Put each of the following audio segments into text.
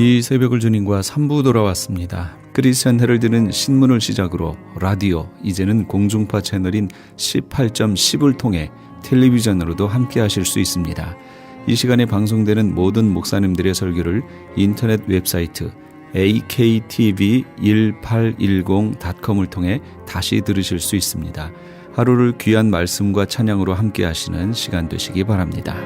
이 새벽을 주님과 3부 돌아왔습니다. 크리스천 헤럴드는 신문을 시작으로 라디오, 이제는 공중파 채널인 18.10을 통해 텔레비전으로도 함께 하실 수 있습니다. 이 시간에 방송되는 모든 목사님들의 설교를 인터넷 웹사이트 aktv1810.com을 통해 다시 들으실 수 있습니다. 하루를 귀한 말씀과 찬양으로 함께 하시는 시간 되시기 바랍니다.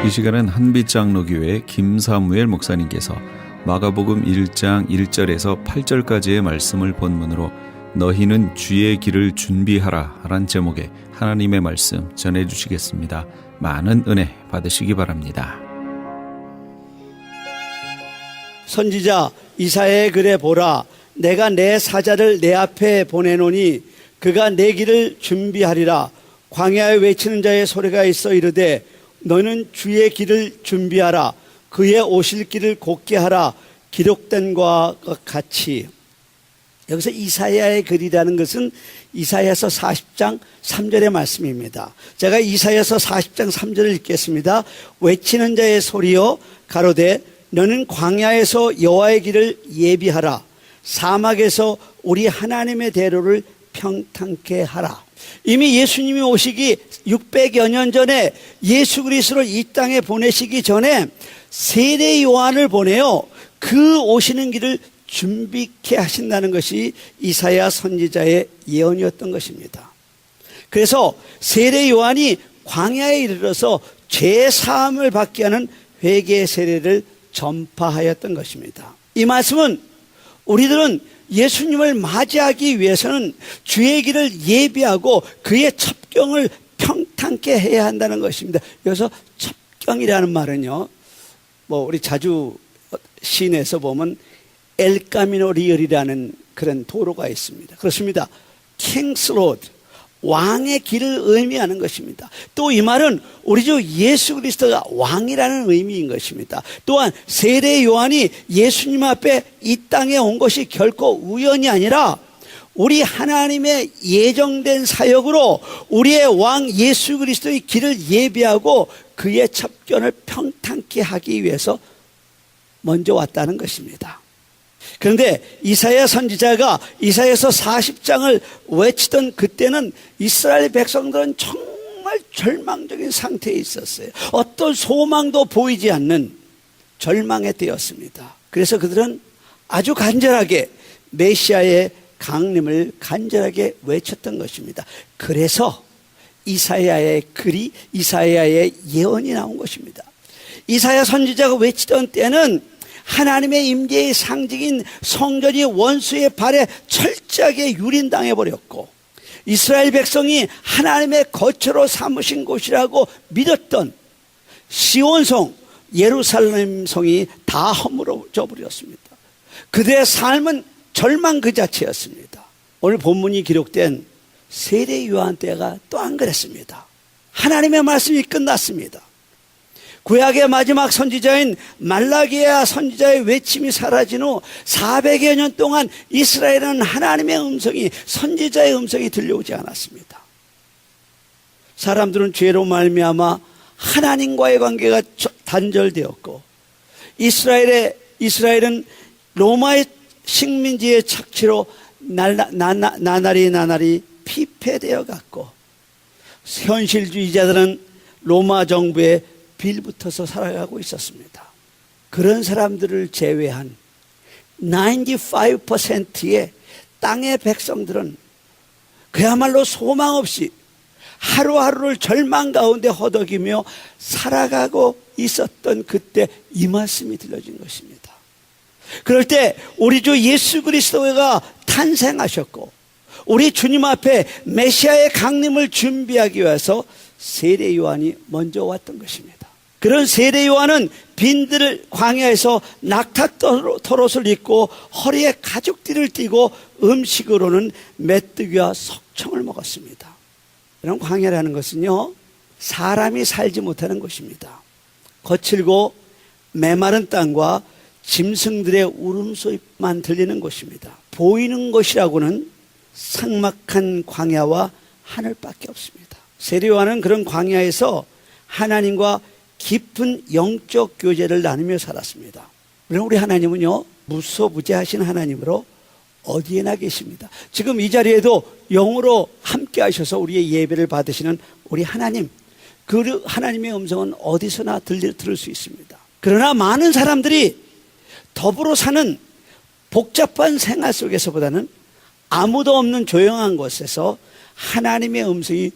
이 시간은 한빛장로교회 김사무엘 목사님께서 마가복음 1장 1절에서 8절까지의 말씀을 본문으로 너희는 주의 길을 준비하라 라는 제목의 하나님의 말씀 전해주시겠습니다. 많은 은혜 받으시기 바랍니다. 선지자 이사야의 글에 보라, 내가 내 사자를 내 앞에 보내노니 그가 내 길을 준비하리라. 광야에 외치는 자의 소리가 있어 이르되 너는 주의 길을 준비하라. 그의 오실 길을 곧게 하라. 기록된 것과 같이. 여기서 이사야의 글이라는 것은 이사야서 40장 3절의 말씀입니다. 제가 이사야서 40장 3절을 읽겠습니다. 외치는 자의 소리여 가로되 너는 광야에서 여호와의 길을 예비하라. 사막에서 우리 하나님의 대로를 평탄케 하라. 이미 예수님이 오시기 600여 년 전에 예수 그리스도를 이 땅에 보내시기 전에 세례 요한을 보내요. 그 오시는 길을 준비케 하신다는 것이 이사야 선지자의 예언이었던 것입니다. 그래서 세례 요한이 광야에 이르러서 죄 사함을 받게 하는 회개 세례를 전파하였던 것입니다. 이 말씀은 우리들은 예수님을 맞이하기 위해서는 주의 길을 예비하고 그의 첩경을 평탄케 해야 한다는 것입니다. 여기서 첩경이라는 말은요, 우리 자주 시내에서 보면 엘카미노 리얼이라는 그런 도로가 있습니다. 그렇습니다. 킹스 로드, 왕의 길을 의미하는 것입니다. 또 이 말은 우리 주 예수 그리스도가 왕이라는 의미인 것입니다. 또한 세례 요한이 예수님 앞에 이 땅에 온 것이 결코 우연이 아니라 우리 하나님의 예정된 사역으로 우리의 왕 예수 그리스도의 길을 예비하고 그의 첩견을 평탄케 하기 위해서 먼저 왔다는 것입니다. 그런데 이사야 선지자가 이사야서 40장을 외치던 그때는 이스라엘 백성들은 정말 절망적인 상태에 있었어요. 어떤 소망도 보이지 않는 절망의 때였습니다. 그래서 그들은 아주 간절하게 메시아의 강림을 간절하게 외쳤던 것입니다. 그래서 이사야의 글이, 이사야의 예언이 나온 것입니다. 이사야 선지자가 외치던 때는 하나님의 임재의 상징인 성전이 원수의 발에 철저하게 유린당해 버렸고 이스라엘 백성이 하나님의 거처로 삼으신 곳이라고 믿었던 시온성, 예루살렘 성이 다 허물어져 버렸습니다. 그들의 삶은 절망 그 자체였습니다. 오늘 본문이 기록된 세례 요한 때가 또 안 그랬습니다. 하나님의 말씀이 끝났습니다. 구약의 마지막 선지자인 말라기야 선지자의 외침이 사라진 후 400여 년 동안 이스라엘은 하나님의 음성이, 선지자의 음성이 들려오지 않았습니다. 사람들은 죄로 말미암아 하나님과의 관계가 단절되었고 이스라엘은 로마의 식민지의 착취로 나날이 피폐되어 갔고 현실주의자들은 로마 정부의 빌붙어서 살아가고 있었습니다. 그런 사람들을 제외한 95%의 땅의 백성들은 그야말로 소망 없이 하루하루를 절망 가운데 허덕이며 살아가고 있었던 그때 이 말씀이 들려진 것입니다. 그럴 때 우리 주 예수 그리스도가 탄생하셨고 우리 주님 앞에 메시아의 강림을 준비하기 위해서 세례 요한이 먼저 왔던 것입니다. 그런 세례 요한은 빈들을 광야에서 낙타토롯을 입고 허리에 가죽띠를 띠고 음식으로는 메뚜기와 석청을 먹었습니다. 이런 광야라는 것은요, 사람이 살지 못하는 곳입니다. 거칠고 메마른 땅과 짐승들의 울음소리만 들리는 곳입니다. 보이는 것이라고는 삭막한 광야와 하늘밖에 없습니다. 세례요한은 그런 광야에서 하나님과 깊은 영적 교제를 나누며 살았습니다. 물론 우리 하나님은요, 무소부재하신 하나님으로 어디에나 계십니다. 지금 이 자리에도 영으로 함께 하셔서 우리의 예배를 받으시는 우리 하나님, 그 하나님의 음성은 어디서나 들을 수 있습니다. 그러나 많은 사람들이 더불어 사는 복잡한 생활 속에서보다는 아무도 없는 조용한 곳에서 하나님의 음성이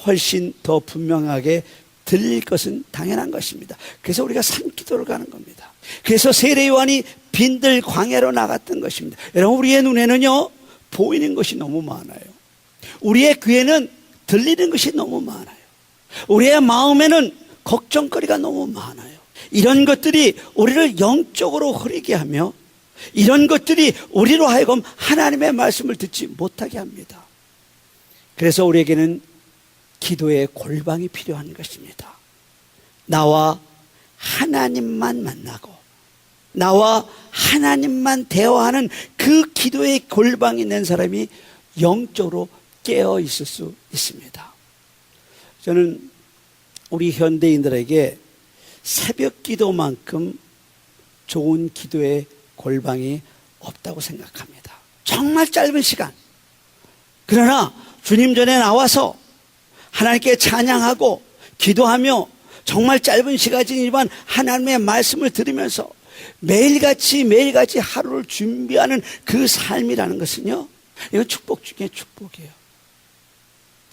훨씬 더 분명하게 들릴 것은 당연한 것입니다. 그래서 우리가 산기도를 가는 겁니다. 그래서 세례요한이 빈들 광야로 나갔던 것입니다. 여러분, 우리의 눈에는요, 보이는 것이 너무 많아요. 우리의 귀에는 들리는 것이 너무 많아요. 우리의 마음에는 걱정거리가 너무 많아요. 이런 것들이 우리를 영적으로 흐리게 하며, 이런 것들이 우리로 하여금 하나님의 말씀을 듣지 못하게 합니다. 그래서 우리에게는 기도의 골방이 필요한 것입니다. 나와 하나님만 만나고 나와 하나님만 대화하는 그 기도의 골방이 있는 사람이 영적으로 깨어 있을 수 있습니다. 저는 우리 현대인들에게 새벽 기도만큼 좋은 기도의 골방이 없다고 생각합니다. 정말 짧은 시간, 그러나 주님 전에 나와서 하나님께 찬양하고 기도하며 정말 짧은 시간이지만 하나님의 말씀을 들으면서 매일같이 하루를 준비하는 그 삶이라는 것은요, 이건 축복 중에 축복이에요.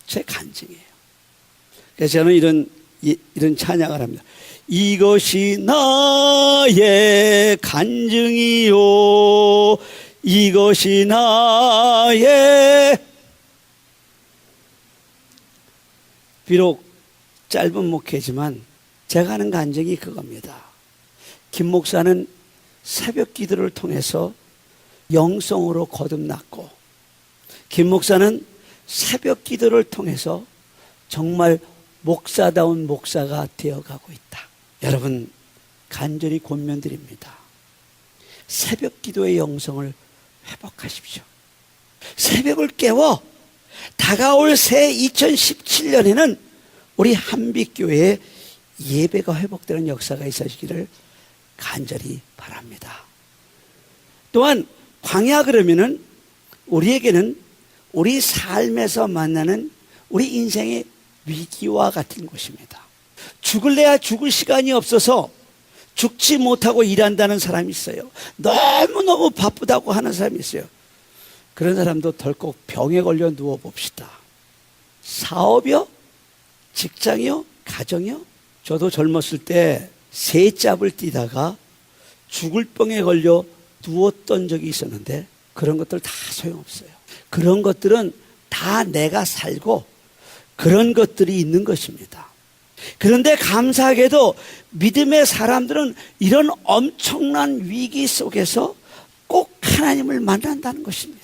제 간증이에요. 그래서 저는 이런 찬양을 합니다. 이것이 나의 간증이요, 이것이 나의, 비록 짧은 목회지만 제가 하는 간증이 그겁니다. 김 목사는 새벽 기도를 통해서 영성으로 거듭났고, 김 목사는 새벽 기도를 통해서 정말 목사다운 목사가 되어가고 있다. 여러분, 간절히 권면드립니다. 새벽 기도의 영성을 회복하십시오. 새벽을 깨워 다가올 새 2017년에는 우리 한빛교회에 예배가 회복되는 역사가 있어지기를 간절히 바랍니다. 또한 광야 그러면은 우리에게는 우리 삶에서 만나는 우리 인생의 위기와 같은 곳입니다. 죽을래야 죽을 시간이 없어서 죽지 못하고 일한다는 사람이 있어요. 너무너무 바쁘다고 하는 사람이 있어요. 그런 사람도 덜컥 병에 걸려 누워봅시다. 사업이요? 직장이요? 가정이요? 저도 젊었을 때 새 짭을 뛰다가 죽을 병에 걸려 누웠던 적이 있었는데 그런 것들 다 소용없어요. 그런 것들은 다 내가 살고 그런 것들이 있는 것입니다. 그런데 감사하게도 믿음의 사람들은 이런 엄청난 위기 속에서 꼭 하나님을 만난다는 것입니다.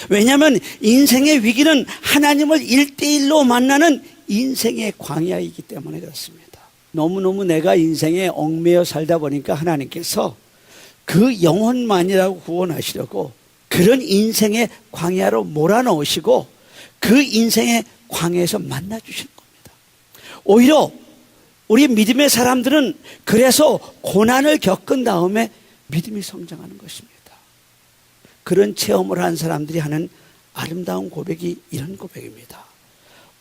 왜냐하면 인생의 위기는 하나님을 1대1로 만나는 인생의 광야이기 때문에 그렇습니다. 너무너무 내가 인생에 얽매여 살다 보니까 하나님께서 그 영혼만이라고 구원하시려고 그런 인생의 광야로 몰아넣으시고 그 인생의 광야에서 만나주시는 겁니다. 오히려 우리 믿음의 사람들은 그래서 고난을 겪은 다음에 믿음이 성장하는 것입니다. 그런 체험을 한 사람들이 하는 아름다운 고백이 이런 고백입니다.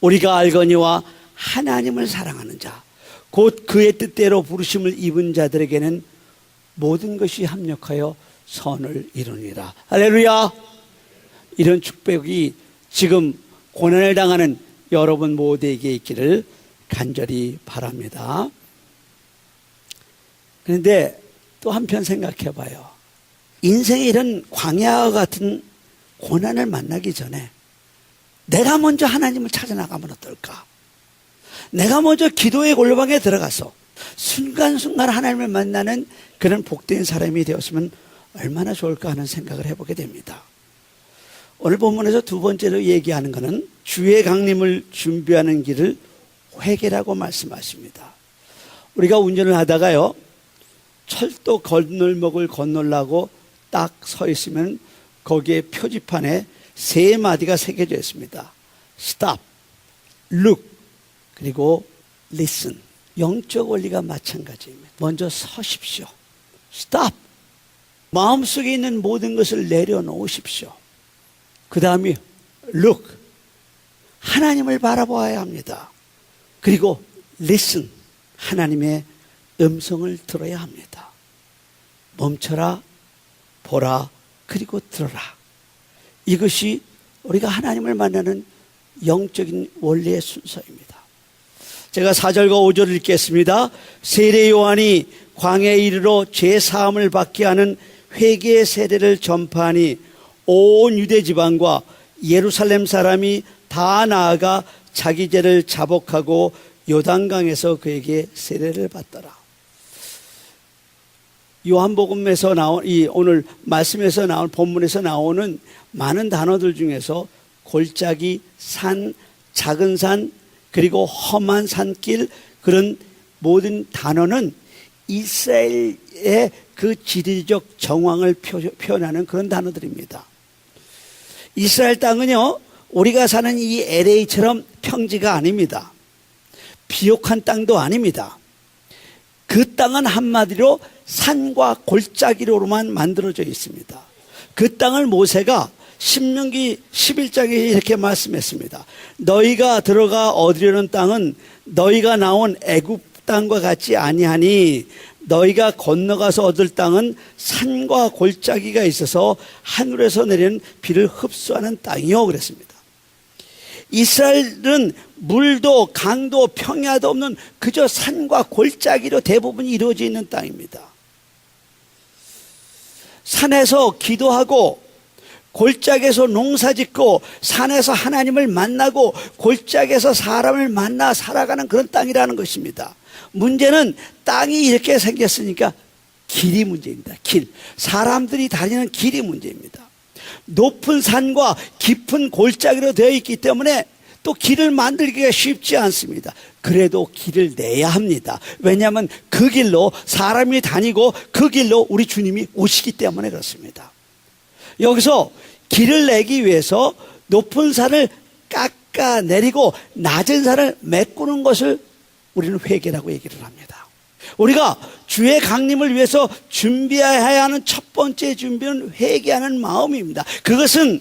우리가 알거니와 하나님을 사랑하는 자, 곧 그의 뜻대로 부르심을 입은 자들에게는 모든 것이 합력하여 선을 이루니라. 할렐루야. 이런 축복이 지금 고난을 당하는 여러분 모두에게 있기를 간절히 바랍니다. 그런데 또 한편 생각해 봐요. 인생에 이런 광야와 같은 고난을 만나기 전에 내가 먼저 하나님을 찾아나가면 어떨까? 내가 먼저 기도의 골방에 들어가서 순간순간 하나님을 만나는 그런 복된 사람이 되었으면 얼마나 좋을까 하는 생각을 해보게 됩니다. 오늘 본문에서 두 번째로 얘기하는 것은 주의 강림을 준비하는 길을 회개라고 말씀하십니다. 우리가 운전을 하다가요, 철도 건널목을 건너려고 딱 서 있으면 거기에 표지판에 세 마디가 새겨져 있습니다. 스탑, look, 그리고 listen. 영적 원리가 마찬가지입니다. 먼저 서십시오. stop. 마음속에 있는 모든 것을 내려놓으십시오. 그 다음에 look. 하나님을 바라보아야 합니다. 그리고 listen. 하나님의 음성을 들어야 합니다. 멈춰라, 보라, 그리고 들어라. 이것이 우리가 하나님을 만나는 영적인 원리의 순서입니다. 제가 4절과 5절을 읽겠습니다. 세례 요한이 광야에 이르러 죄 사함을 받게 하는 회개의 세례를 전파하니 온 유대 지방과 예루살렘 사람이 다 나아가 자기 죄를 자복하고 요단강에서 그에게 세례를 받더라. 요한복음에서 나온 이 오늘 말씀에서 나온 본문에서 나오는 많은 단어들 중에서 골짜기, 산, 작은 산, 그리고 험한 산길, 그런 모든 단어는 이스라엘의 그 지리적 정황을 표현하는 그런 단어들입니다. 이스라엘 땅은요, 우리가 사는 이 LA처럼 평지가 아닙니다. 비옥한 땅도 아닙니다. 그 땅은 한마디로 산과 골짜기로만 만들어져 있습니다. 그 땅을 모세가 신명기 11장에 이렇게 말씀했습니다. 너희가 들어가 얻으려는 땅은 너희가 나온 애굽 땅과 같지 아니하니 너희가 건너가서 얻을 땅은 산과 골짜기가 있어서 하늘에서 내리는 비를 흡수하는 땅이요 그랬습니다. 이스라엘은 물도 강도 평야도 없는 그저 산과 골짜기로 대부분 이루어져 있는 땅입니다. 산에서 기도하고 골짜기에서 농사짓고 산에서 하나님을 만나고 골짜기에서 사람을 만나 살아가는 그런 땅이라는 것입니다. 문제는 땅이 이렇게 생겼으니까 길이 문제입니다. 길. 사람들이 다니는 길이 문제입니다. 높은 산과 깊은 골짜기로 되어 있기 때문에 또 길을 만들기가 쉽지 않습니다. 그래도 길을 내야 합니다. 왜냐하면 그 길로 사람이 다니고 그 길로 우리 주님이 오시기 때문에 그렇습니다. 여기서 길을 내기 위해서 높은 산을 깎아내리고 낮은 산을 메꾸는 것을 우리는 회개라고 얘기를 합니다. 우리가 주의 강림을 위해서 준비해야 하는 첫 번째 준비는 회개하는 마음입니다. 그것은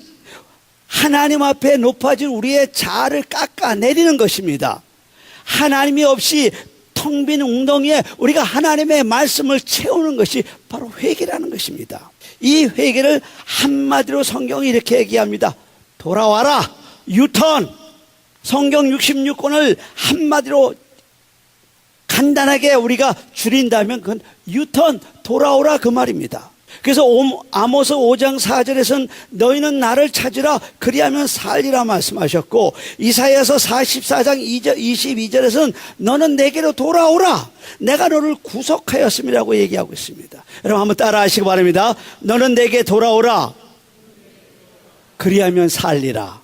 하나님 앞에 높아진 우리의 자아를 깎아내리는 것입니다. 하나님이 없이 텅 빈 웅덩이에 우리가 하나님의 말씀을 채우는 것이 바로 회개라는 것입니다. 이 회개를 한마디로 성경이 이렇게 얘기합니다. 돌아와라, 유턴. 성경 66권을 한마디로 간단하게 우리가 줄인다면 그건 유턴, 돌아오라 그 말입니다. 그래서 아모스 5장 4절에서는 너희는 나를 찾으라 그리하면 살리라 말씀하셨고, 이사야서 44장 22절에서는 너는 내게로 돌아오라 내가 너를 구속하였음이라고 얘기하고 있습니다. 여러분 한번 따라 하시기 바랍니다. 너는 내게 돌아오라 그리하면 살리라.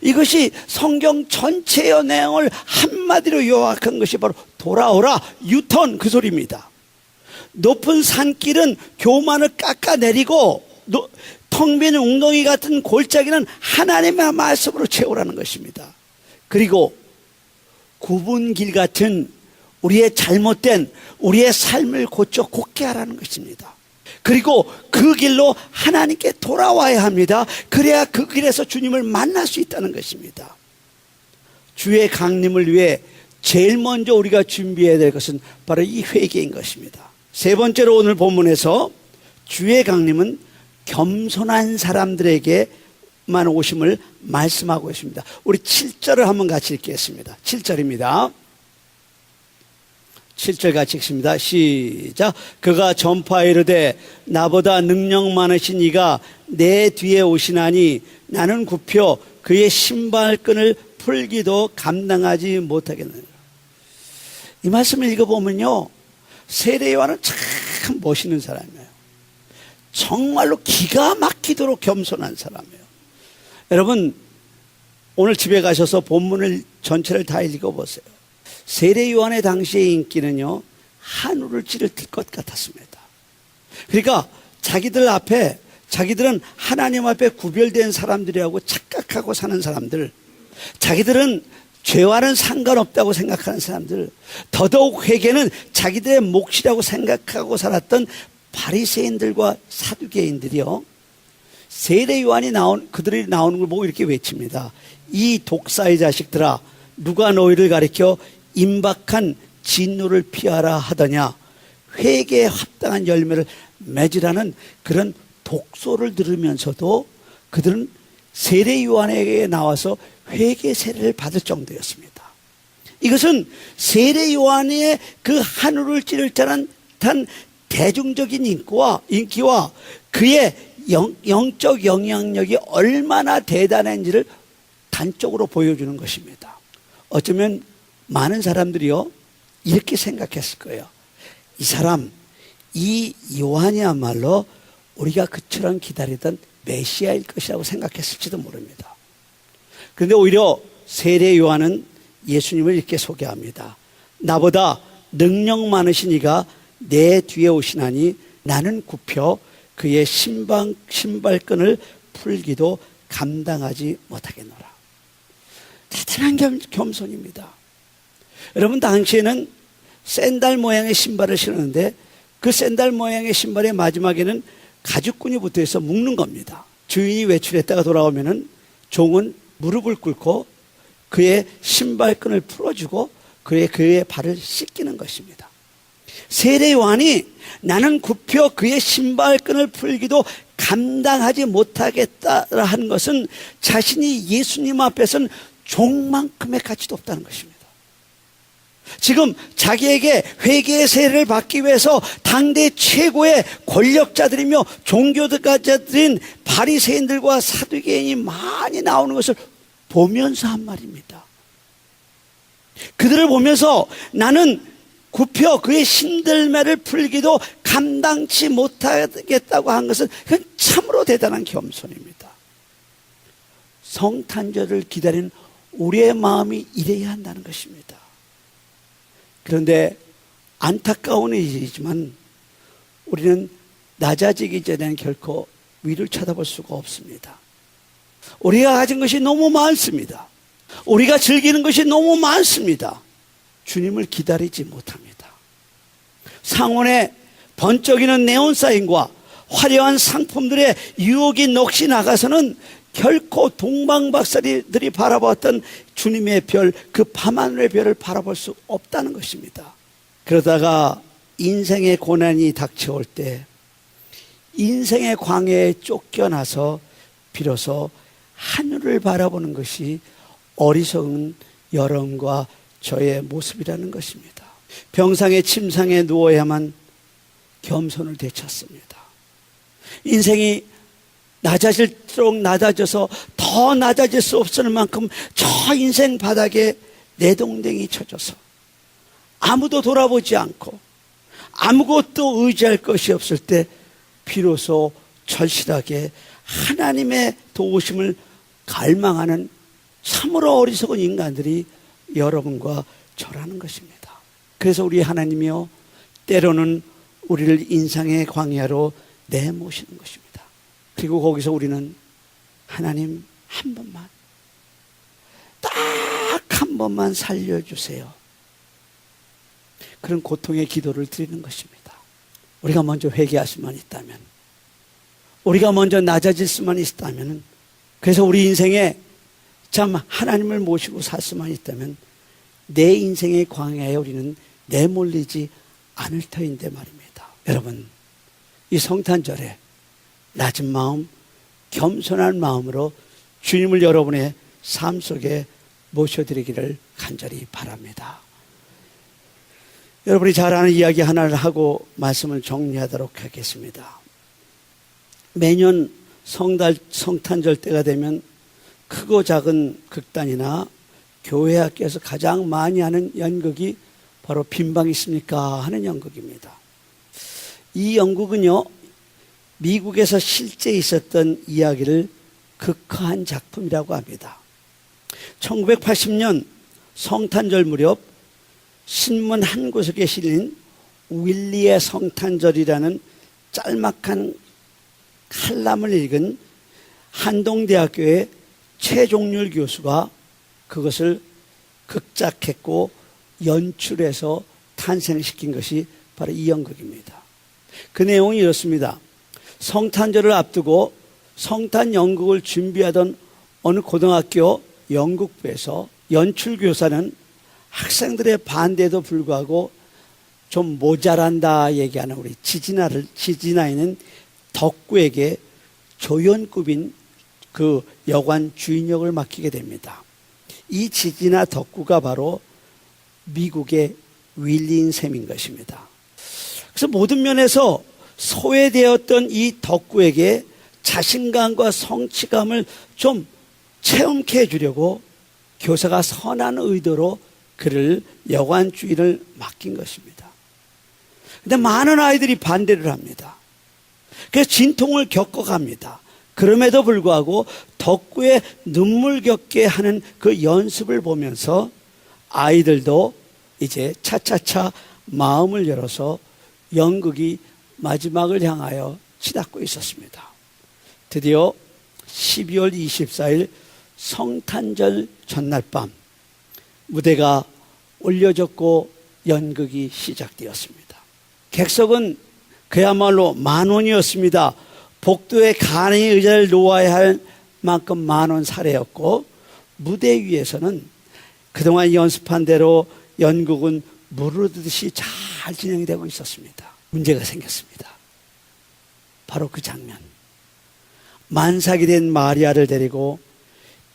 이것이 성경 전체의 내용을 한마디로 요약한 것이 바로 돌아오라, 유턴 그 소리입니다. 높은 산길은 교만을 깎아내리고 텅 빈 웅덩이 같은 골짜기는 하나님의 말씀으로 채우라는 것입니다. 그리고 굽은 길 같은 우리의 잘못된 우리의 삶을 고쳐 곧게 하라는 것입니다. 그리고 그 길로 하나님께 돌아와야 합니다. 그래야 그 길에서 주님을 만날 수 있다는 것입니다. 주의 강림을 위해 제일 먼저 우리가 준비해야 될 것은 바로 이 회개인 것입니다. 세 번째로 오늘 본문에서 주의 강림은 겸손한 사람들에게만 오심을 말씀하고 있습니다. 우리 7절을 한번 같이 읽겠습니다. 7절입니다. 7절 같이 읽습니다. 시작. 그가 전파에 이르되 나보다 능력 많으신 이가 내 뒤에 오시나니 나는 굽혀 그의 신발끈을 풀기도 감당하지 못하겠느니라. 이 말씀을 읽어보면요, 세례 요한은 참 멋있는 사람이에요. 정말로 기가 막히도록 겸손한 사람이에요. 여러분 오늘 집에 가셔서 본문을 전체를 다 읽어보세요. 세례 요한의 당시의 인기는요, 하늘을 찌를 것 같았습니다. 그러니까 자기들은 하나님 앞에 구별된 사람들이라고 착각하고 사는 사람들, 자기들은 죄와는 상관없다고 생각하는 사람들, 더더욱 회개는 자기들의 몫이라고 생각하고 살았던 바리새인들과 사두개인들이요, 세례 요한이 그들이 나오는 걸 보고 이렇게 외칩니다. 이 독사의 자식들아, 누가 너희를 가리켜 임박한 진노를 피하라 하더냐. 회개에 합당한 열매를 맺으라는 그런 독소를 들으면서도 그들은 세례 요한에게 나와서 회개 세례를 받을 정도였습니다. 이것은 세례 요한의 그 하늘을 찌를 듯한 대중적인 인기와 그의 영적 영향력이 얼마나 대단한지를 단적으로 보여주는 것입니다. 어쩌면 많은 사람들이요, 이렇게 생각했을 거예요. 이 사람, 이 요한이야말로 우리가 그처럼 기다리던 메시아일 것이라고 생각했을지도 모릅니다. 그런데 오히려 세례 요한은 예수님을 이렇게 소개합니다. 나보다 능력 많으신 이가 내 뒤에 오시나니 나는 굽혀 그의 신발끈을 풀기도 감당하지 못하겠노라. 대단한 겸손입니다. 여러분, 당시에는 샌들 모양의 신발을 신었는데 그 샌들 모양의 신발의 마지막에는 가죽끈이 붙어서 묶는 겁니다. 주인이 외출했다가 돌아오면은 종은 무릎을 꿇고 그의 신발끈을 풀어주고 그의 발을 씻기는 것입니다. 세례 요한이 나는 굽혀 그의 신발끈을 풀기도 감당하지 못하겠다라 하는 것은 자신이 예수님 앞에서는 종만큼의 가치도 없다는 것입니다. 지금 자기에게 회개의 세례를 받기 위해서 당대 최고의 권력자들이며 종교가들인 바리새인들과 사두개인이 많이 나오는 것을 보면서 한 말입니다. 그들을 보면서 나는 굽혀 그의 신들매를 풀기도 감당치 못하겠다고 한 것은 그건 참으로 대단한 겸손입니다. 성탄절을 기다리는 우리의 마음이 이래야 한다는 것입니다. 그런데 안타까운 일이지만 우리는 낮아지기 전에는 결코 위를 쳐다볼 수가 없습니다. 우리가 가진 것이 너무 많습니다. 우리가 즐기는 것이 너무 많습니다. 주님을 기다리지 못합니다. 상온에 번쩍이는 네온사인과 화려한 상품들의 유혹이 넋이 나가서는 결코 동방박사들이 바라보았던 주님의 별, 그 밤하늘의 별을 바라볼 수 없다는 것입니다. 그러다가 인생의 고난이 닥쳐올 때 인생의 광야에 쫓겨나서 비로소 하늘을 바라보는 것이 어리석은 여러분과 저의 모습이라는 것입니다. 병상의 침상에 누워야만 겸손을 되찾습니다. 인생이 낮아질수록 낮아져서 더 낮아질 수 없을 만큼 저 인생 바닥에 내동댕이 쳐져서 아무도 돌아보지 않고 아무것도 의지할 것이 없을 때 비로소 절실하게 하나님의 도우심을 갈망하는 참으로 어리석은 인간들이 여러분과 저라는 것입니다. 그래서 우리 하나님이요, 때로는 우리를 인생의 광야로 내모시는 것입니다. 그리고 거기서 우리는 하나님 한 번만, 딱 한 번만 살려주세요, 그런 고통의 기도를 드리는 것입니다. 우리가 먼저 회개할 수만 있다면, 우리가 먼저 낮아질 수만 있다면, 그래서 우리 인생에 참 하나님을 모시고 살 수만 있다면 내 인생의 광야에 우리는 내몰리지 않을 터인데 말입니다. 여러분, 이 성탄절에 낮은 마음, 겸손한 마음으로 주님을 여러분의 삶 속에 모셔드리기를 간절히 바랍니다. 여러분이 잘 아는 이야기 하나를 하고 말씀을 정리하도록 하겠습니다. 매년 성탄절 때가 되면 크고 작은 극단이나 교회 학교에서 가장 많이 하는 연극이 바로 빈방 있습니까? 하는 연극입니다. 이 연극은요, 미국에서 실제 있었던 이야기를 극화한 작품이라고 합니다. 1980년 성탄절 무렵 신문 한 구석에 실린 윌리의 성탄절이라는 짤막한 칼럼을 읽은 한동대학교의 최종률 교수가 그것을 극작했고 연출해서 탄생시킨 것이 바로 이 연극입니다. 그 내용이 이렇습니다. 성탄절을 앞두고 성탄 연극을 준비하던 어느 고등학교 연극부에서 연출교사는 학생들의 반대에도 불구하고 좀 모자란다 얘기하는 우리 지진아이는 덕구에게 조연급인 그 여관 주인 역을 맡기게 됩니다. 이 지진아 덕구가 바로 미국의 윌리인 셈인 것입니다. 그래서 모든 면에서 소외되었던 이 덕구에게 자신감과 성취감을 좀 체험케 해주려고 교사가 선한 의도로 그를 여관 주인을 맡긴 것입니다. 그런데 많은 아이들이 반대를 합니다. 그래서 진통을 겪어갑니다. 그럼에도 불구하고 덕구의 눈물 겪게 하는 그 연습을 보면서 아이들도 이제 차차차 마음을 열어서 연극이 마지막을 향하여 치닫고 있었습니다. 드디어 12월 24일 성탄절 전날 밤 무대가 올려졌고 연극이 시작되었습니다. 객석은 그야말로 만원이었습니다. 복도에 간이 의자를 놓아야 할 만큼 만원 사례였고 무대 위에서는 그동안 연습한 대로 연극은 무르르듯이 잘 진행이 되고 있었습니다. 문제가 생겼습니다. 바로 그 장면. 만삭이 된 마리아를 데리고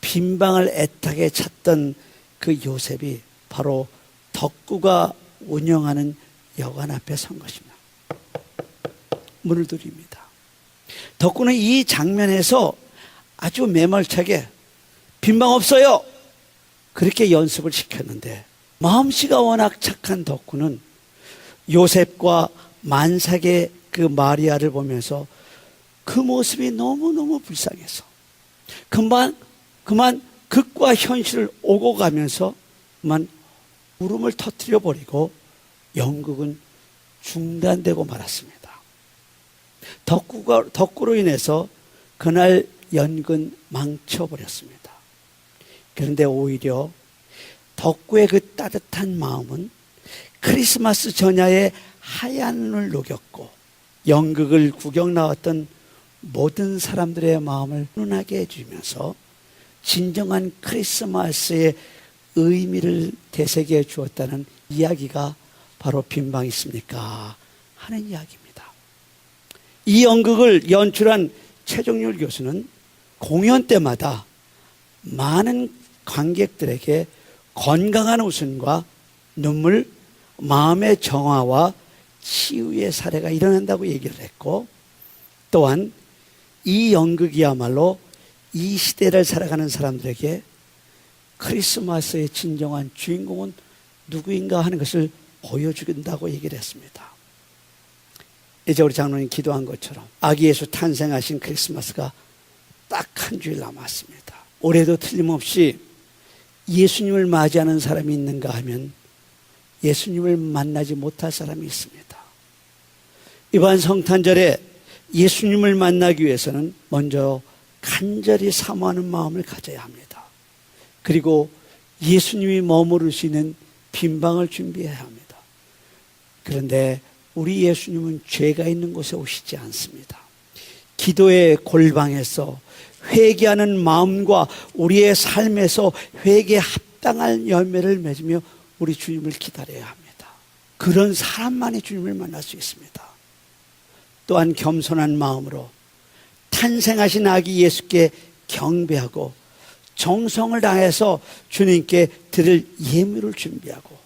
빈방을 애타게 찾던 그 요셉이 바로 덕구가 운영하는 여관 앞에 선 것입니다. 문을 두드립니다. 덕구는 이 장면에서 아주 매몰차게 빈방 없어요. 그렇게 연습을 시켰는데 마음씨가 워낙 착한 덕구는 요셉과 만삭의 그 마리아를 보면서 그 모습이 너무너무 불쌍해서 그만 극과 현실을 오고 가면서 그만 울음을 터뜨려 버리고 연극은 중단되고 말았습니다. 덕구로 인해서 그날 연극은 망쳐버렸습니다. 그런데 오히려 덕구의 그 따뜻한 마음은 크리스마스 전야에 하얀 눈을 녹였고 연극을 구경 나왔던 모든 사람들의 마음을 훈훈하게 해주면서 진정한 크리스마스의 의미를 되새겨 주었다는 이야기가 바로 빈방 있습니까? 하는 이야기입니다. 이 연극을 연출한 최종률 교수는 공연 때마다 많은 관객들에게 건강한 웃음과 눈물, 마음의 정화와 치유의 사례가 일어난다고 얘기를 했고 또한 이 연극이야말로 이 시대를 살아가는 사람들에게 크리스마스의 진정한 주인공은 누구인가 하는 것을 보여주긴다고 얘기를 했습니다. 이제 우리 장로님 기도한 것처럼 아기 예수 탄생하신 크리스마스가 딱 한 주일 남았습니다. 올해도 틀림없이 예수님을 맞이하는 사람이 있는가 하면 예수님을 만나지 못할 사람이 있습니다. 이번 성탄절에 예수님을 만나기 위해서는 먼저 간절히 사모하는 마음을 가져야 합니다. 그리고 예수님이 머무를 수 있는 빈방을 준비해야 합니다. 그런데 우리 예수님은 죄가 있는 곳에 오시지 않습니다. 기도의 골방에서 회개하는 마음과 우리의 삶에서 회개에 합당한 열매를 맺으며 우리 주님을 기다려야 합니다. 그런 사람만이 주님을 만날 수 있습니다. 또한 겸손한 마음으로 탄생하신 아기 예수께 경배하고 정성을 다해서 주님께 드릴 예물을 준비하고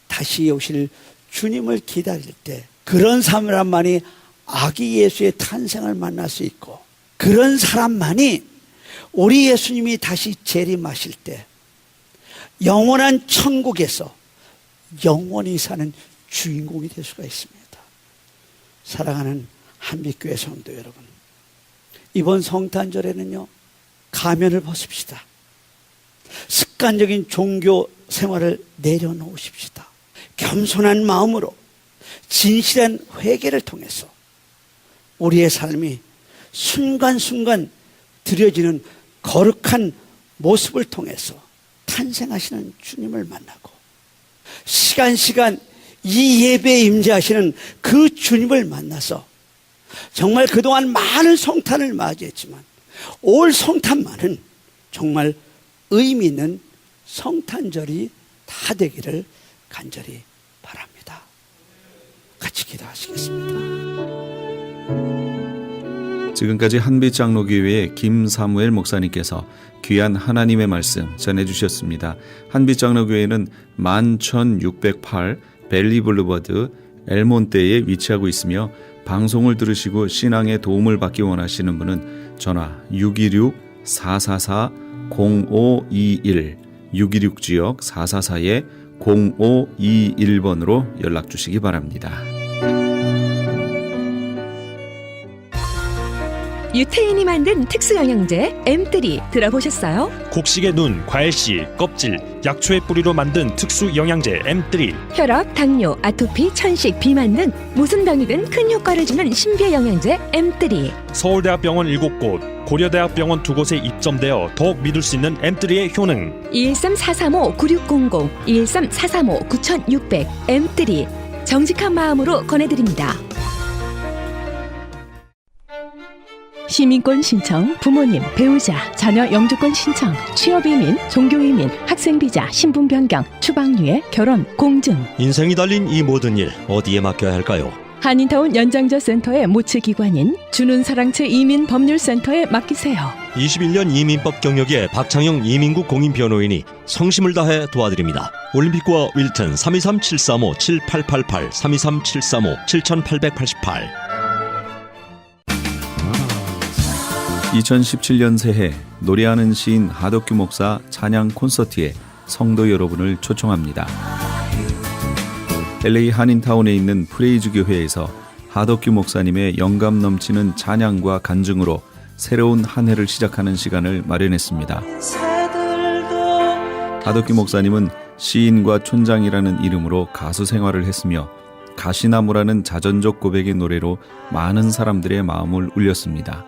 다시 오실 주님을 기다릴 때 그런 사람만이 아기 예수의 탄생을 만날 수 있고 그런 사람만이 우리 예수님이 다시 재림하실 때 영원한 천국에서 영원히 사는 주인공이 될 수가 있습니다. 사랑하는 한빛교회 성도 여러분, 이번 성탄절에는요 가면을 벗읍시다. 습관적인 종교 생활을 내려놓으십시다. 겸손한 마음으로 진실한 회개를 통해서 우리의 삶이 순간순간 드려지는 거룩한 모습을 통해서 탄생하시는 주님을 만나고 시간 이 예배에 임재하시는 그 주님을 만나서 정말 그동안 많은 성탄을 맞이했지만 올 성탄만은 정말 의미 있는 성탄절이 다 되기를 간절히 바랍니다. 같이 기도하시겠습니다. 지금까지 한빛장로교회의 김사무엘 목사님께서 귀한 하나님의 말씀 전해주셨습니다. 한빛장로교회는 11608 벨리블루버드 엘몬테에 위치하고 있으며 방송을 들으시고 신앙에 도움을 받기 원하시는 분은 전화 626-444-0521 626지역 444-0521번으로 연락 주시기 바랍니다. 유태인이 만든 특수영양제 M3 들어보셨어요? 곡식의 눈, 과일씨, 껍질, 약초의 뿌리로 만든 특수 영양제 M3. 혈압, 당뇨, 아토피, 천식, 비만 등 무슨 병이든 큰 효과를 주는 신비의 영양제 M3. 서울대학병원 7곳, 고려대학병원 2곳에 입점되어 더욱 믿을 수 있는 M3의 효능. 213-435-9600, 213-435-9600 M3 정직한 마음으로 권해드립니다. 시민권 신청, 부모님, 배우자, 자녀 영주권 신청, 취업이민, 종교이민, 학생비자, 신분 변경, 추방유예, 결혼, 공증. 인생이 달린 이 모든 일 어디에 맡겨야 할까요? 한인타운 연장자 센터의 모츠기관인 주눈사랑채 이민법률센터에 맡기세요. 21년 이민법 경력의 박창영 이민국 공인변호인이 성심을 다해 도와드립니다. 올림픽과 윌튼 323-735-7888 323-735-7888 2017년 새해 노래하는 시인 하덕규 목사 찬양 콘서트에 성도 여러분을 초청합니다. LA 한인타운에 있는 프레이즈 교회에서 하덕규 목사님의 영감 넘치는 찬양과 간증으로 새로운 한 해를 시작하는 시간을 마련했습니다. 하덕규 목사님은 시인과 촌장이라는 이름으로 가수 생활을 했으며 가시나무라는 자전적 고백의 노래로 많은 사람들의 마음을 울렸습니다.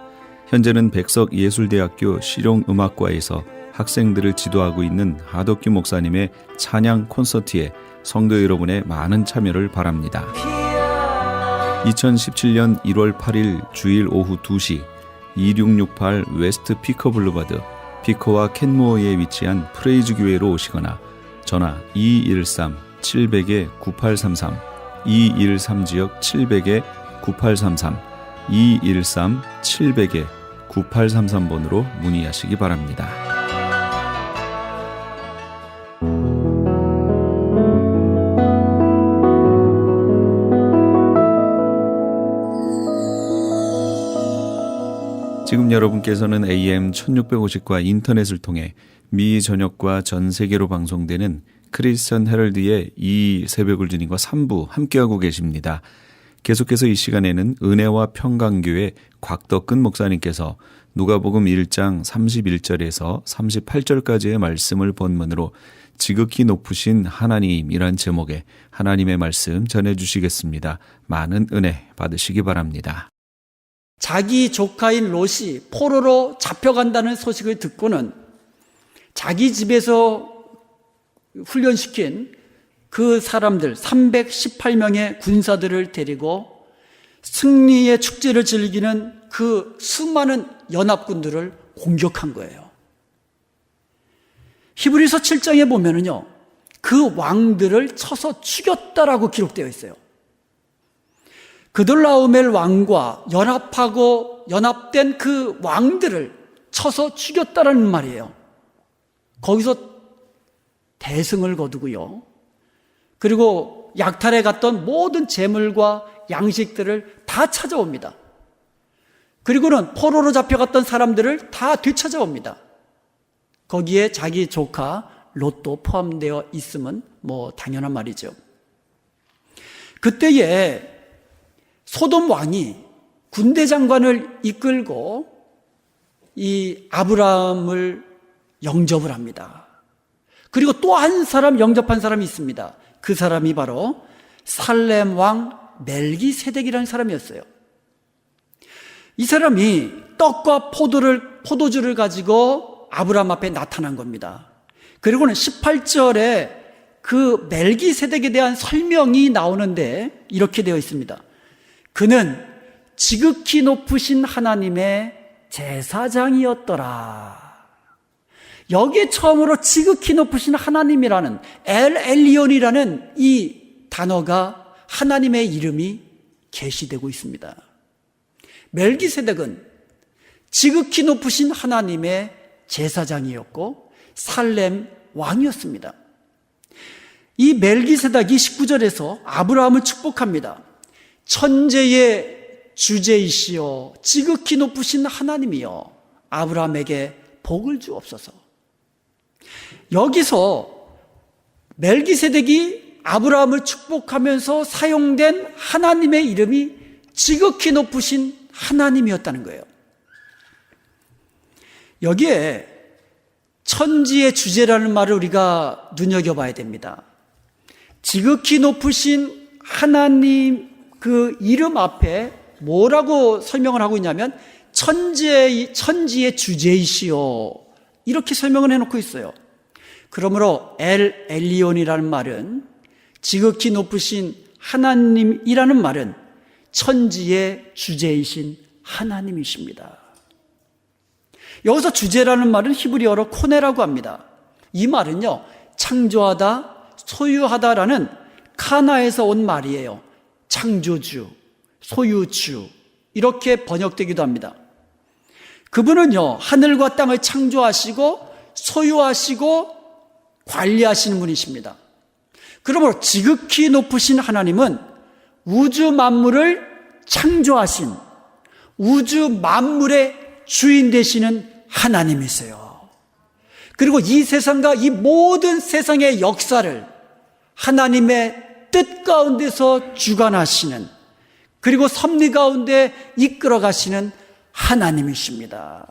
현재는 백석예술대학교 실용음악과에서 학생들을 지도하고 있는 하덕규 목사님의 찬양 콘서트에 성도 여러분의 많은 참여를 바랍니다. 2017년 1월 8일 주일 오후 2시 2668 웨스트 피커 블루바드 피커와 켄모어에 위치한 프레이즈 교회로 오시거나 전화 213-700-9833 213지역 700-9833 213-700-9833번으로 문의하시기 바랍니다. 지금 여러분께서는 AM 1650과 인터넷을 통해 미 전역과 전 세계로 방송되는 크리스천 헤럴드의 이 새벽을 주님과 3부 함께하고 계십니다. 계속해서 이 시간에는 은혜와 평강교회 곽덕근 목사님께서 누가복음 1장 31절에서 38절까지의 말씀을 본문으로 지극히 높으신 하나님이란 제목의 하나님의 말씀 전해주시겠습니다. 많은 은혜 받으시기 바랍니다. 자기 조카인 롯이 포로로 잡혀간다는 소식을 듣고는 자기 집에서 훈련시킨 그 사람들 318명의 군사들을 데리고 승리의 축제를 즐기는 그 수많은 연합군들을 공격한 거예요. 히브리서 7장에 보면은요, 그 왕들을 쳐서 죽였다라고 기록되어 있어요. 그돌라오멜 왕과 연합된 그 왕들을 쳐서 죽였다라는 말이에요. 거기서 대승을 거두고요. 그리고 약탈해 갔던 모든 재물과 양식들을 다 찾아옵니다. 그리고는 포로로 잡혀갔던 사람들을 다 되찾아옵니다. 거기에 자기 조카 롯도 포함되어 있으면 뭐 당연한 말이죠. 그때에 소돔 왕이 군대 장관을 이끌고 이 아브라함을 영접을 합니다. 그리고 또 한 사람 영접한 사람이 있습니다. 그 사람이 바로 살렘 왕 멜기세덱이라는 사람이었어요. 이 사람이 떡과 포도주를 가지고 아브라함 앞에 나타난 겁니다. 그리고는 18절에 그 멜기세덱에 대한 설명이 나오는데 이렇게 되어 있습니다. 그는 지극히 높으신 하나님의 제사장이었더라. 여기에 처음으로 지극히 높으신 하나님이라는 엘 엘리온이라는 이 단어가 하나님의 이름이 계시되고 있습니다. 멜기세덱은 지극히 높으신 하나님의 제사장이었고 살렘 왕이었습니다. 이 멜기세덱이 19절에서 아브라함을 축복합니다. 천재의 주제이시여 지극히 높으신 하나님이여 아브라함에게 복을 주옵소서. 여기서 멜기세덱이 아브라함을 축복하면서 사용된 하나님의 이름이 지극히 높으신 하나님이었다는 거예요. 여기에 천지의 주제라는 말을 우리가 눈여겨봐야 됩니다. 지극히 높으신 하나님 그 이름 앞에 뭐라고 설명을 하고 있냐면 천지의 주제이시오 이렇게 설명을 해놓고 있어요. 그러므로 엘 엘리온이라는 말은 지극히 높으신 하나님이라는 말은 천지의 주제이신 하나님이십니다. 여기서 주제라는 말은 히브리어로 코네라고 합니다. 이 말은요, 창조하다, 소유하다라는 카나에서 온 말이에요. 창조주, 소유주 이렇게 번역되기도 합니다. 그분은요, 하늘과 땅을 창조하시고 소유하시고 관리하시는 분이십니다. 그러므로 지극히 높으신 하나님은 우주 만물을 창조하신 우주 만물의 주인 되시는 하나님이세요. 그리고 이 세상과 이 모든 세상의 역사를 하나님의 뜻 가운데서 주관하시는 그리고 섭리 가운데 이끌어 가시는 하나님이십니다.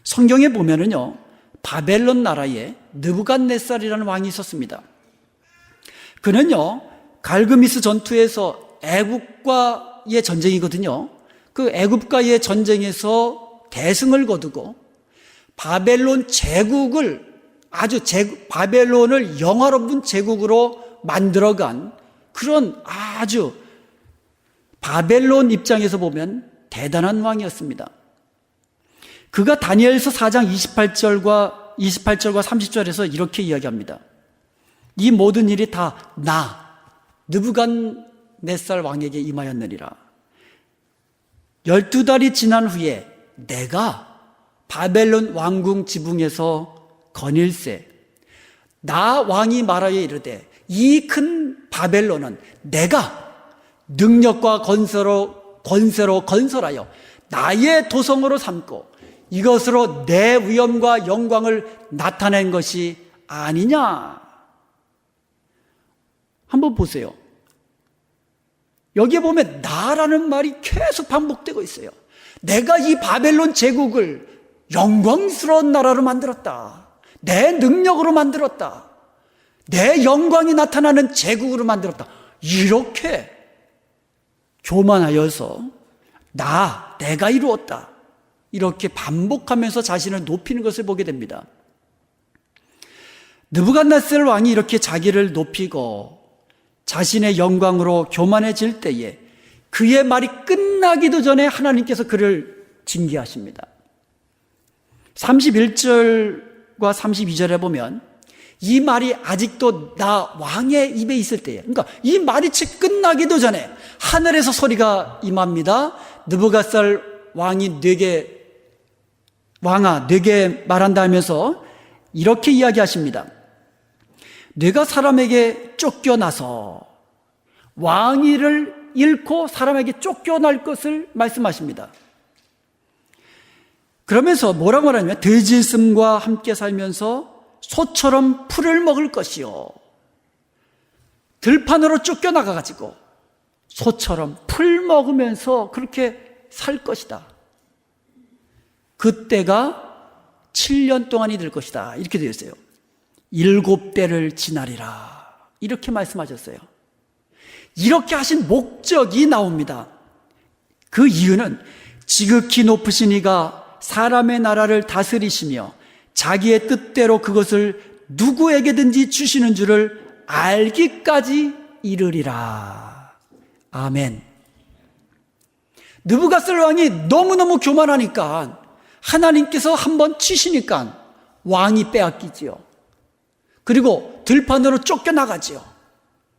성경에 보면은요, 바벨론 나라에 느부갓네살이라는 왕이 있었습니다. 그는요, 갈그미스 전투에서 애국과의 전쟁이거든요. 그 애국과의 전쟁에서 대승을 거두고 바벨론 제국을 바벨론을 영화로운 제국으로 만들어간 그런 아주 바벨론 입장에서 보면 대단한 왕이었습니다. 그가 다니엘서 4장 28절과 30절에서 이렇게 이야기합니다. 이 모든 일이 다 느부갓네살 왕에게 임하였느니라. 12달이 지난 후에 내가 바벨론 왕궁 지붕에서 거닐세 나 왕이 말하여 이르되 이 큰 바벨론은 내가 능력과 권세로 건설하여 나의 도성으로 삼고 이것으로 내 위엄과 영광을 나타낸 것이 아니냐. 한번 보세요. 여기에 보면 나라는 말이 계속 반복되고 있어요. 내가 이 바벨론 제국을 영광스러운 나라로 만들었다. 내 능력으로 만들었다. 내 영광이 나타나는 제국으로 만들었다. 이렇게 교만하여서 내가 이루었다. 이렇게 반복하면서 자신을 높이는 것을 보게 됩니다. 느부갓네살 왕이 이렇게 자기를 높이고 자신의 영광으로 교만해질 때에 그의 말이 끝나기도 전에 하나님께서 그를 징계하십니다. 31절과 32절에 보면 이 말이 아직도 나 왕의 입에 있을 때에, 그러니까 이 말이 채 끝나기도 전에 하늘에서 소리가 임합니다. 느부갓네살 왕이 네게 말한다 하면서 이렇게 이야기하십니다. 내가 사람에게 쫓겨나서 왕위를 잃고 사람에게 쫓겨날 것을 말씀하십니다. 그러면서 뭐라고 하냐면 돼지슴과 함께 살면서 소처럼 풀을 먹을 것이요. 들판으로 쫓겨나가가지고 소처럼 풀 먹으면서 그렇게 살 것이다. 그때가 7년 동안이 될 것이다. 이렇게 되어 있어요. 7대를 지나리라. 이렇게 말씀하셨어요. 이렇게 하신 목적이 나옵니다. 그 이유는 지극히 높으신 이가 사람의 나라를 다스리시며 자기의 뜻대로 그것을 누구에게든지 주시는 줄을 알기까지 이르리라. 아멘. 느부갓네살 왕이 너무너무 교만하니까 하나님께서 한번 치시니까 왕이 빼앗기지요. 그리고 들판으로 쫓겨나가지요.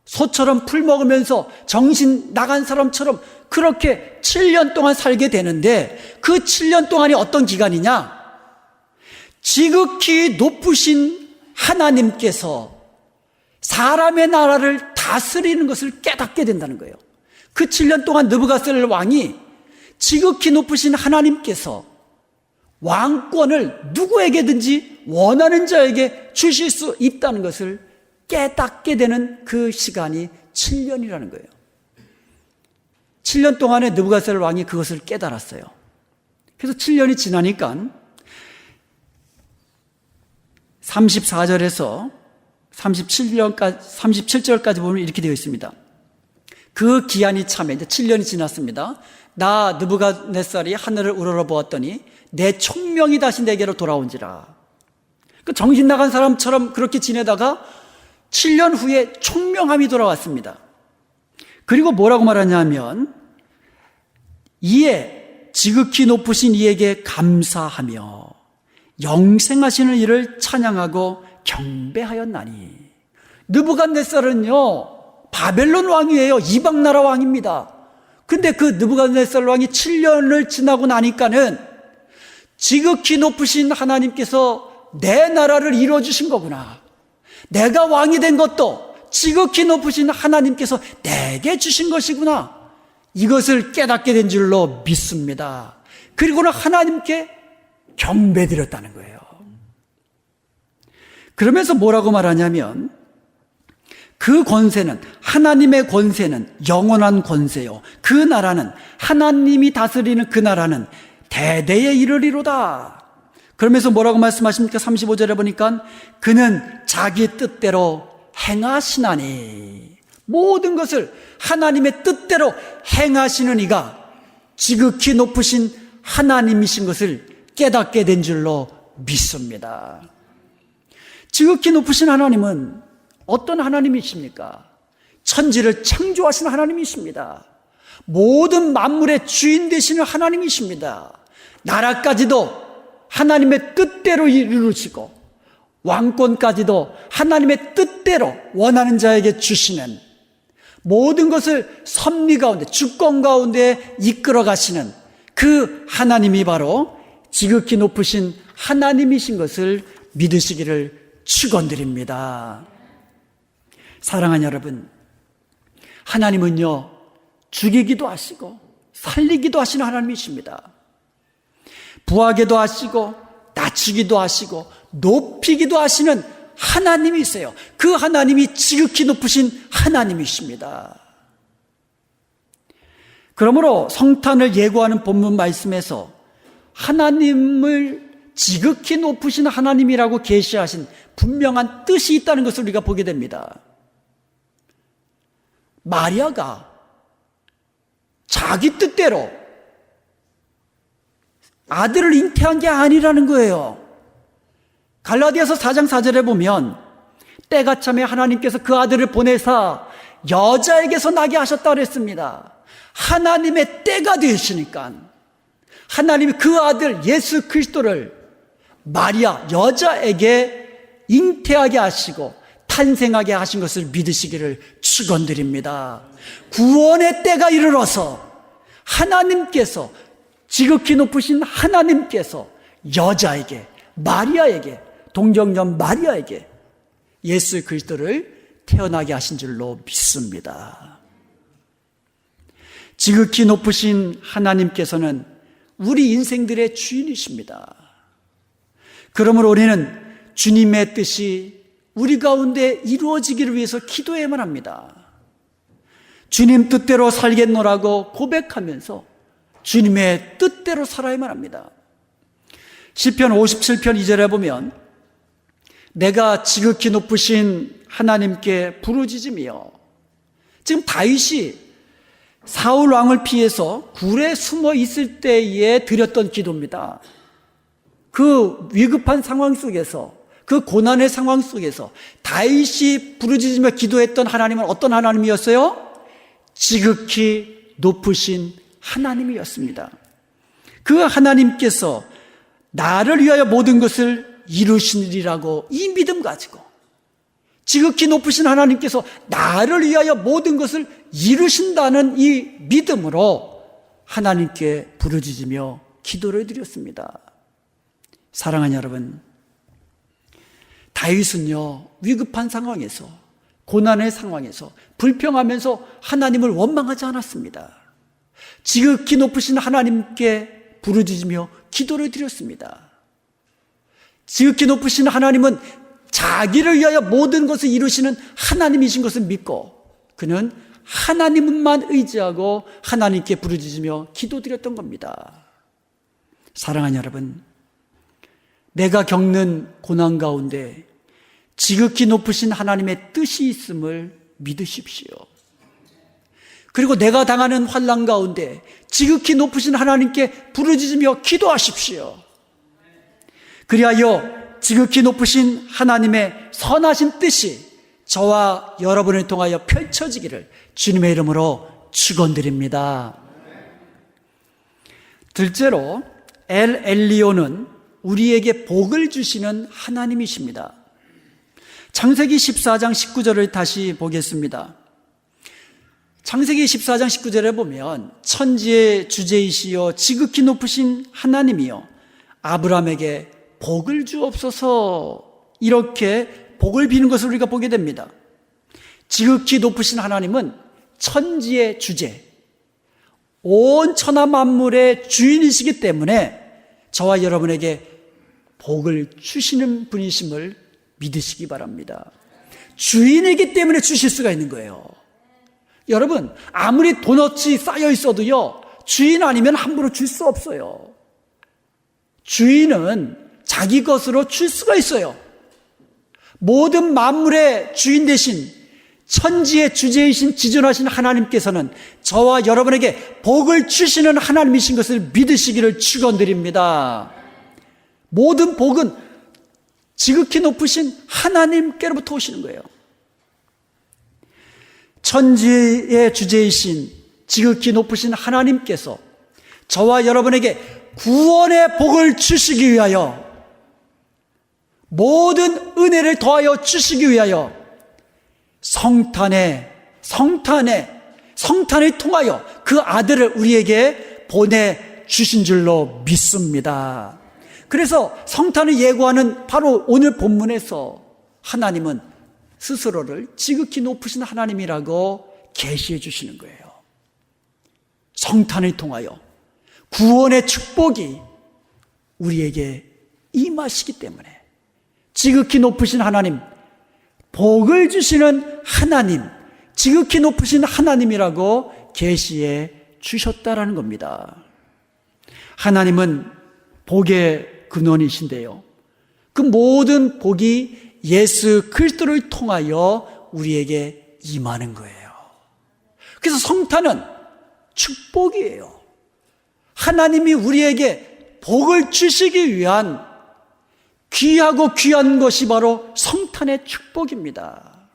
소처럼 풀 먹으면서 정신 나간 사람처럼 그렇게 7년 동안 살게 되는데, 그 7년 동안이 어떤 기간이냐? 지극히 높으신 하나님께서 사람의 나라를 다스리는 것을 깨닫게 된다는 거예요. 그 7년 동안 느부갓네살 왕이 지극히 높으신 하나님께서 왕권을 누구에게든지 원하는 자에게 주실 수 있다는 것을 깨닫게 되는 그 시간이 7년이라는 거예요. 7년 동안에 느부갓네살 왕이 그것을 깨달았어요. 그래서 7년이 지나니까 34절에서 37절까지 보면 이렇게 되어 있습니다. 그 기한이 참에 이제 7년이 지났습니다. 나 느부갓네살이 하늘을 우러러보았더니 내 총명이 다시 내게로 돌아온지라. 그 정신 나간 사람처럼 그렇게 지내다가 7년 후에 총명함이 돌아왔습니다. 그리고 뭐라고 말하냐면, 이에 지극히 높으신 이에게 감사하며 영생하시는 이를 찬양하고 경배하였나니. 느부갓네살은요, 바벨론 왕이에요. 이방 나라 왕입니다. 근데 그 느부갓네살 왕이 7년을 지나고 나니까는 지극히 높으신 하나님께서 내 나라를 이루어주신 거구나. 내가 왕이 된 것도 지극히 높으신 하나님께서 내게 주신 것이구나. 이것을 깨닫게 된 줄로 믿습니다. 그리고는 하나님께 경배드렸다는 거예요. 그러면서 뭐라고 말하냐면, 그 권세는, 하나님의 권세는 영원한 권세요. 그 나라는, 하나님이 다스리는 그 나라는 대대에 이르리로다. 그러면서 뭐라고 말씀하십니까? 35절에 보니까 그는 자기 뜻대로 행하시나니. 모든 것을 하나님의 뜻대로 행하시는 이가 지극히 높으신 하나님이신 것을 깨닫게 된 줄로 믿습니다. 지극히 높으신 하나님은 어떤 하나님이십니까? 천지를 창조하신 하나님이십니다. 모든 만물의 주인 되시는 하나님이십니다. 나라까지도 하나님의 뜻대로 이루시고 왕권까지도 하나님의 뜻대로 원하는 자에게 주시는, 모든 것을 섭리 가운데, 주권 가운데 이끌어 가시는 그 하나님이 바로 지극히 높으신 하나님이신 것을 믿으시기를 축원드립니다. 사랑하는 여러분, 하나님은요, 죽이기도 하시고 살리기도 하시는 하나님이십니다. 부하게도 하시고 낮추기도 하시고 높이기도 하시는 하나님이세요. 그 하나님이 지극히 높으신 하나님이십니다. 그러므로 성탄을 예고하는 본문 말씀에서 하나님을 지극히 높으신 하나님이라고 계시하신 분명한 뜻이 있다는 것을 우리가 보게 됩니다. 마리아가 자기 뜻대로 아들을 잉태한 게 아니라는 거예요. 갈라디아서 4장 4절에 보면 때가 참에 하나님께서 그 아들을 보내사 여자에게서 나게 하셨다 그랬습니다. 하나님의 때가 되시니까 하나님이 그 아들 예수 그리스도를 마리아 여자에게 잉태하게 하시고 탄생하게 하신 것을 믿으시기를 축원드립니다. 구원의 때가 이르러서 하나님께서, 지극히 높으신 하나님께서 여자에게, 마리아에게, 동정녀 마리아에게 예수 그리스도를 태어나게 하신 줄로 믿습니다. 지극히 높으신 하나님께서는 우리 인생들의 주인이십니다. 그러므로 우리는 주님의 뜻이 우리 가운데 이루어지기를 위해서 기도해야만 합니다. 주님 뜻대로 살겠노라고 고백하면서 주님의 뜻대로 살아야만 합니다. 시편 57편 2절에 보면 내가 지극히 높으신 하나님께 부르짖으며, 지금 다윗이 사울 왕을 피해서 굴에 숨어 있을 때에 드렸던 기도입니다. 그 위급한 상황 속에서, 그 고난의 상황 속에서 다윗이 부르짖으며 기도했던 하나님은 어떤 하나님이었어요? 지극히 높으신 하나님이었습니다. 그 하나님께서 나를 위하여 모든 것을 이루시리라고 이 믿음 가지고, 지극히 높으신 하나님께서 나를 위하여 모든 것을 이루신다는 이 믿음으로 하나님께 부르짖으며 기도를 드렸습니다. 사랑하는 여러분, 다윗은요, 위급한 상황에서, 고난의 상황에서 불평하면서 하나님을 원망하지 않았습니다. 지극히 높으신 하나님께 부르짖으며 기도를 드렸습니다. 지극히 높으신 하나님은 자기를 위하여 모든 것을 이루시는 하나님이신 것을 믿고 그는 하나님만 의지하고 하나님께 부르짖으며 기도드렸던 겁니다. 사랑하는 여러분, 내가 겪는 고난 가운데 지극히 높으신 하나님의 뜻이 있음을 믿으십시오. 그리고 내가 당하는 환난 가운데 지극히 높으신 하나님께 부르짖으며 기도하십시오. 그리하여 지극히 높으신 하나님의 선하신 뜻이 저와 여러분을 통하여 펼쳐지기를 주님의 이름으로 축원드립니다. 둘째로 엘 엘리오는 우리에게 복을 주시는 하나님이십니다. 창세기 14장 19절을 다시 보겠습니다. 창세기 14장 19절에 보면 천지의 주제이시여 지극히 높으신 하나님이여 아브라함에게 복을 주옵소서, 이렇게 복을 비는 것을 우리가 보게 됩니다. 지극히 높으신 하나님은 천지의 주제, 온 천하 만물의 주인이시기 때문에 저와 여러분에게 복을 주시는 분이심을 믿으시기 바랍니다. 주인이기 때문에 주실 수가 있는 거예요. 여러분, 아무리 도넛이 쌓여 있어도요, 주인 아니면 함부로 줄 수 없어요. 주인은 자기 것으로 줄 수가 있어요. 모든 만물의 주인 되신 천지의 주제이신 지존하신 하나님께서는 저와 여러분에게 복을 주시는 하나님이신 것을 믿으시기를 축원드립니다. 모든 복은 지극히 높으신 하나님께로부터 오시는 거예요. 천지의 주제이신 지극히 높으신 하나님께서 저와 여러분에게 구원의 복을 주시기 위하여, 모든 은혜를 더하여 주시기 위하여 성탄을 통하여 그 아들을 우리에게 보내주신 줄로 믿습니다. 그래서 성탄을 예고하는 바로 오늘 본문에서 하나님은 스스로를 지극히 높으신 하나님이라고 계시해 주시는 거예요. 성탄을 통하여 구원의 축복이 우리에게 임하시기 때문에 지극히 높으신 하나님, 복을 주시는 하나님, 지극히 높으신 하나님이라고 계시해 주셨다라는 겁니다. 하나님은 복의 근원이신데요, 그 모든 복이 예수 그리스도를 통하여 우리에게 임하는 거예요. 그래서 성탄은 축복이에요. 하나님이 우리에게 복을 주시기 위한 귀하고 귀한 것이 바로 성탄의 축복입니다.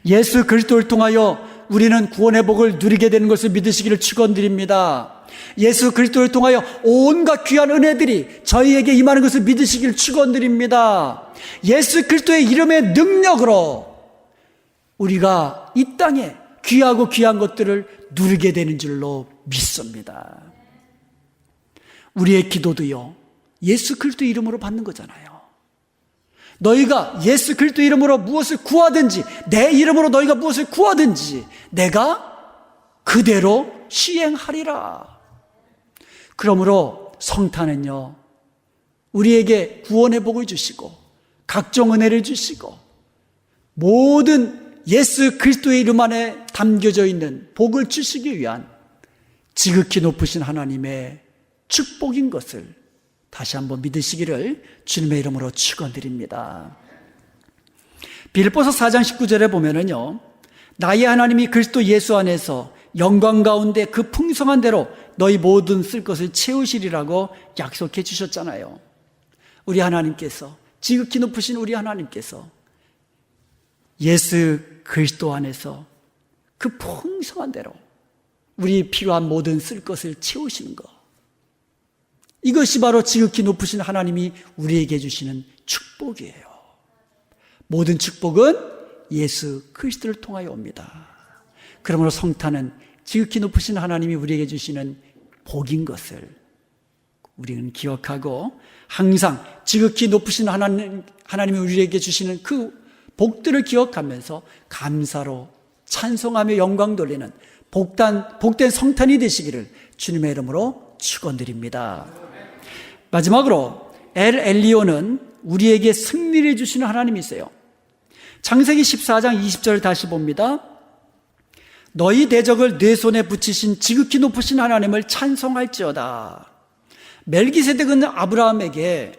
예수 그리스도를 통하여 우리는 구원의 복을 누리게 되는 것을 믿으시기를 축원드립니다. 예수 그리스도를 통하여 온갖 귀한 은혜들이 저희에게 임하는 것을 믿으시기를 축원드립니다. 예수 그리스도의 이름의 능력으로 우리가 이 땅에 귀하고 귀한 것들을 누리게 되는 줄로 믿습니다. 우리의 기도도요, 예수 그리스도 이름으로 받는 거잖아요. 너희가 예수 그리스도 이름으로 무엇을 구하든지, 내 이름으로 너희가 무엇을 구하든지 내가 그대로 시행하리라. 그러므로 성탄은요, 우리에게 구원의 복을 주시고 각종 은혜를 주시고 모든 예수 그리스도의 이름 안에 담겨져 있는 복을 주시기 위한 지극히 높으신 하나님의 축복인 것을 다시 한번 믿으시기를 주님의 이름으로 축원드립니다. 빌립보서 4장 19절에 보면은요, 나의 하나님이 그리스도 예수 안에서 영광 가운데 그 풍성한 대로 너희 모든 쓸 것을 채우시리라고 약속해 주셨잖아요. 우리 하나님께서, 지극히 높으신 우리 하나님께서 예수 그리스도 안에서 그 풍성한 대로 우리 필요한 모든 쓸 것을 채우시는 것, 이것이 바로 지극히 높으신 하나님이 우리에게 주시는 축복이에요. 모든 축복은 예수 그리스도를 통하여 옵니다. 그러므로 성탄은 지극히 높으신 하나님이 우리에게 주시는 복인 것을 우리는 기억하고, 항상 지극히 높으신 하나님이 우리에게 주시는 그 복들을 기억하면서 감사로 찬송하며 영광 돌리는 복된 성탄이 되시기를 주님의 이름으로 축원드립니다. 마지막으로 엘 엘리오는 우리에게 승리를 주시는 하나님이세요. 창세기 14장 20절을 다시 봅니다. 너희 대적을 내 손에 붙이신 지극히 높으신 하나님을 찬송할지어다. 멜기세덱은 아브라함에게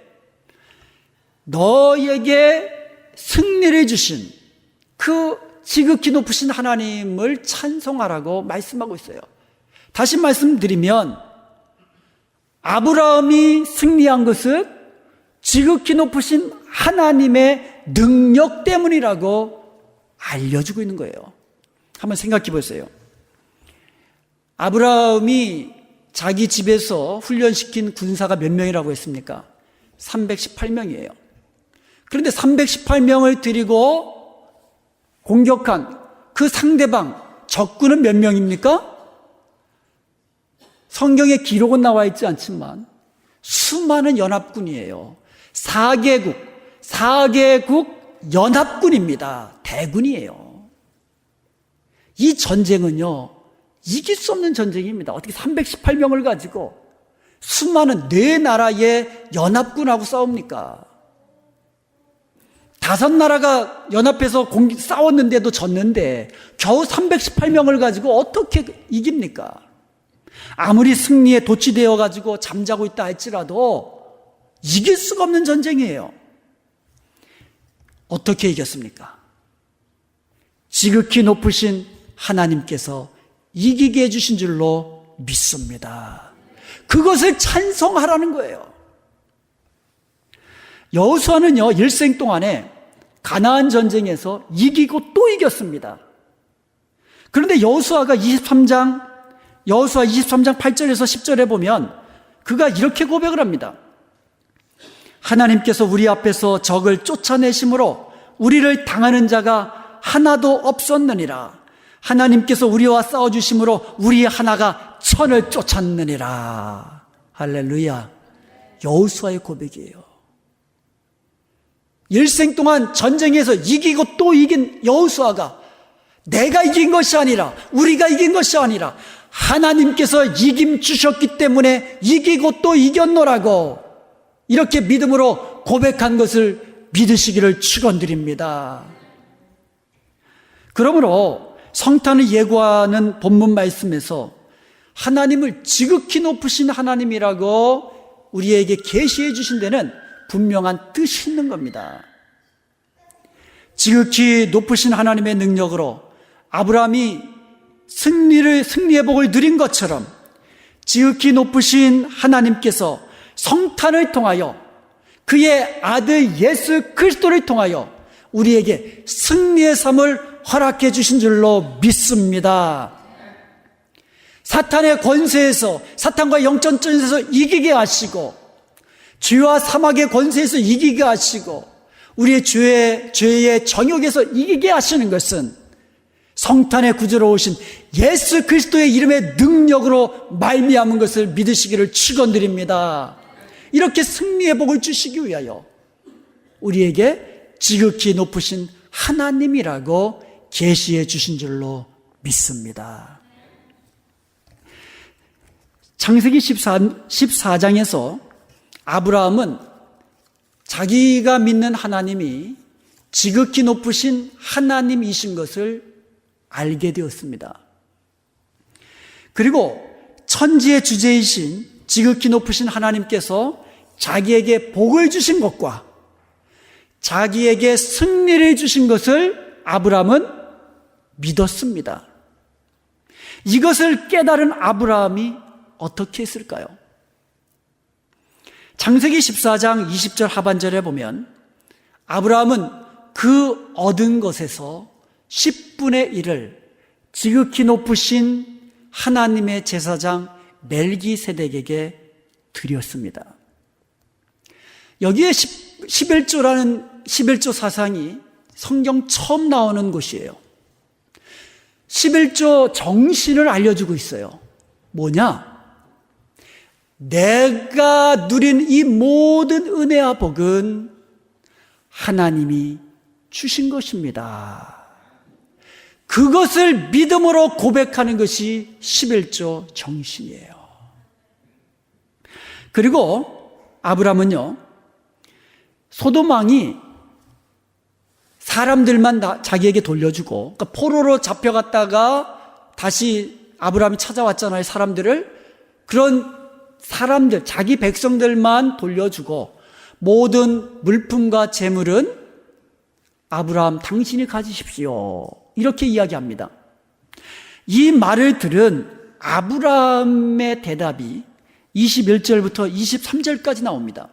너에게 승리를 주신 그 지극히 높으신 하나님을 찬송하라고 말씀하고 있어요. 다시 말씀드리면 아브라함이 승리한 것은 지극히 높으신 하나님의 능력 때문이라고 알려주고 있는 거예요. 한번 생각해 보세요. 아브라함이 자기 집에서 훈련시킨 군사가 몇 명이라고 했습니까? 318명이에요. 그런데 318명을 들이고 공격한 그 상대방, 적군은 몇 명입니까? 성경에 기록은 나와 있지 않지만 수많은 연합군이에요. 4개국 연합군입니다. 대군이에요. 이 전쟁은요, 이길 수 없는 전쟁입니다. 어떻게 318명을 가지고 수많은 네 나라의 연합군하고 싸웁니까? 5나라가 연합해서 싸웠는데도 졌는데 겨우 318명을 가지고 어떻게 이깁니까? 아무리 승리에 도취되어 가지고 잠자고 있다 할지라도 이길 수가 없는 전쟁이에요. 어떻게 이겼습니까? 지극히 높으신 하나님께서 이기게 해주신 줄로 믿습니다. 그것을 찬송하라는 거예요. 여호수아는요, 일생 동안에 가나안 전쟁에서 이기고 또 이겼습니다. 그런데 여호수아 23장 8절에서 10절에 보면 그가 이렇게 고백을 합니다. 하나님께서 우리 앞에서 적을 쫓아내심으로 우리를 당하는 자가 하나도 없었느니라. 하나님께서 우리와 싸워주심으로 우리 하나가 천을 쫓았느니라. 할렐루야. 여호수아의 고백이에요. 일생 동안 전쟁에서 이기고 또 이긴 여호수아가 내가 이긴 것이 아니라, 우리가 이긴 것이 아니라 하나님께서 이김 주셨기 때문에 이기고 또 이겼노라고 이렇게 믿음으로 고백한 것을 믿으시기를 축원드립니다. 그러므로 성탄을 예고하는 본문 말씀에서 하나님을 지극히 높으신 하나님이라고 우리에게 계시해 주신 데는 분명한 뜻이 있는 겁니다. 지극히 높으신 하나님의 능력으로 아브라함이 승리의 복을 누린 것처럼 지극히 높으신 하나님께서 성탄을 통하여 그의 아들 예수 그리스도를 통하여 우리에게 승리의 삶을 허락해 주신 줄로 믿습니다. 사탄의 권세에서, 사탄과 영전전에서 이기게 하시고, 죄와 사막의 권세에서 이기게 하시고, 우리의 죄의 정욕에서 이기게 하시는 것은 성탄의 구주로 오신 예수 그리스도의 이름의 능력으로 말미암은 것을 믿으시기를 축원드립니다. 이렇게 승리의 복을 주시기 위하여 우리에게 지극히 높으신 하나님이라고 계시해 주신 줄로 믿습니다. 창세기 14장에서 아브라함은 자기가 믿는 하나님이 지극히 높으신 하나님이신 것을 알게 되었습니다. 그리고 천지의 주제이신 지극히 높으신 하나님께서 자기에게 복을 주신 것과 자기에게 승리를 주신 것을 아브라함은 믿었습니다. 이것을 깨달은 아브라함이 어떻게 했을까요? 창세기 14장 20절 하반절에 보면 아브라함은 그 얻은 것에서 10분의 1을 지극히 높으신 하나님의 제사장 멜기세덱에게 드렸습니다. 여기에 11조라는 11조 사상이 성경 처음 나오는 곳이에요. 11조 정신을 알려주고 있어요. 뭐냐? 내가 누린 이 모든 은혜와 복은 하나님이 주신 것입니다. 그것을 믿음으로 고백하는 것이 11조 정신이에요. 그리고 아브라함은요, 소돔 왕이 사람들만 자기에게 돌려주고, 그러니까 포로로 잡혀갔다가 다시 아브라함이 찾아왔잖아요, 사람들을. 그런 사람들, 자기 백성들만 돌려주고 모든 물품과 재물은 아브라함 당신이 가지십시오, 이렇게 이야기합니다. 이 말을 들은 아브라함의 대답이 21절부터 23절까지 나옵니다.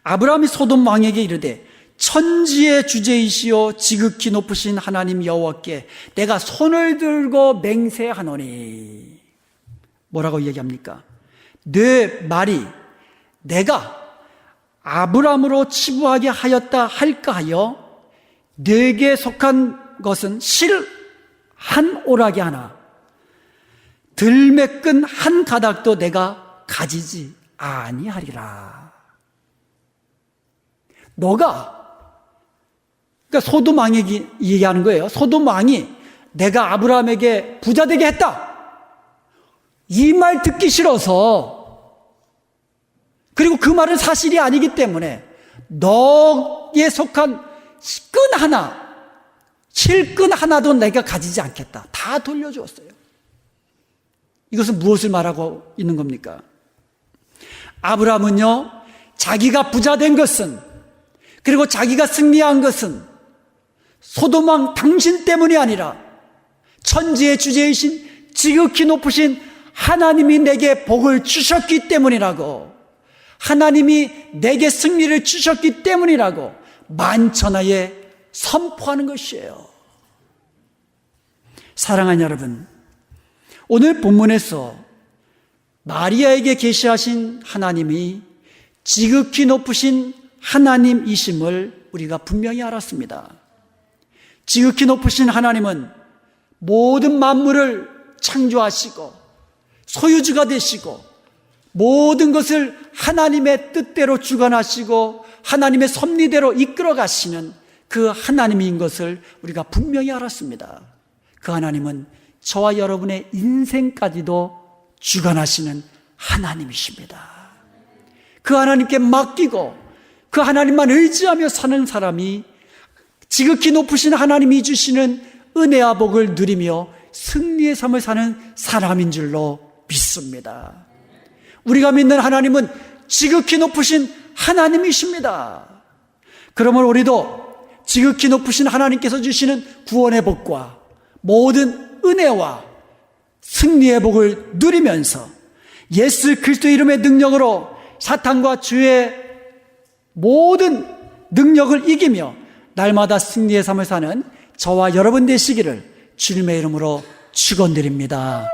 아브라함이 소돔 왕에게 이르되 천지의 주제이시오 지극히 높으신 하나님 여호와께 내가 손을 들고 맹세하노니. 뭐라고 이야기합니까? 내 말이 내가 아브라함으로 치부하게 하였다 할까 하여 내게 속한 것은 실 한 오락이 하나 들매끈 한 가닥도 내가 가지지 아니하리라. 너가, 그러니까 소돔 왕에게 얘기하는 거예요. 소돔 왕이 내가 아브라함에게 부자 되게 했다, 이 말 듣기 싫어서, 그리고 그 말은 사실이 아니기 때문에 너에 속한 끈 하나, 실끈 하나도 내가 가지지 않겠다. 다 돌려주었어요. 이것은 무엇을 말하고 있는 겁니까? 아브라함은요, 자기가 부자 된 것은, 그리고 자기가 승리한 것은 소돔 왕 당신 때문이 아니라 천지의 주제이신 지극히 높으신 하나님이 내게 복을 주셨기 때문이라고, 하나님이 내게 승리를 주셨기 때문이라고 만천하에 선포하는 것이에요. 사랑하는 여러분, 오늘 본문에서 마리아에게 계시하신 하나님이 지극히 높으신 하나님이심을 우리가 분명히 알았습니다. 지극히 높으신 하나님은 모든 만물을 창조하시고 소유주가 되시고 모든 것을 하나님의 뜻대로 주관하시고 하나님의 섭리대로 이끌어 가시는 그 하나님인 것을 우리가 분명히 알았습니다. 그 하나님은 저와 여러분의 인생까지도 주관하시는 하나님이십니다. 그 하나님께 맡기고 그 하나님만 의지하며 사는 사람이 지극히 높으신 하나님이 주시는 은혜와 복을 누리며 승리의 삶을 사는 사람인 줄로 믿습니다. 우리가 믿는 하나님은 지극히 높으신 하나님이십니다. 그러므로 우리도 지극히 높으신 하나님께서 주시는 구원의 복과 모든 은혜와 승리의 복을 누리면서 예수 그리스도의 이름의 능력으로 사탄과 주의 모든 능력을 이기며 날마다 승리의 삶을 사는 저와 여러분 되시기를 주님의 이름으로 축원드립니다.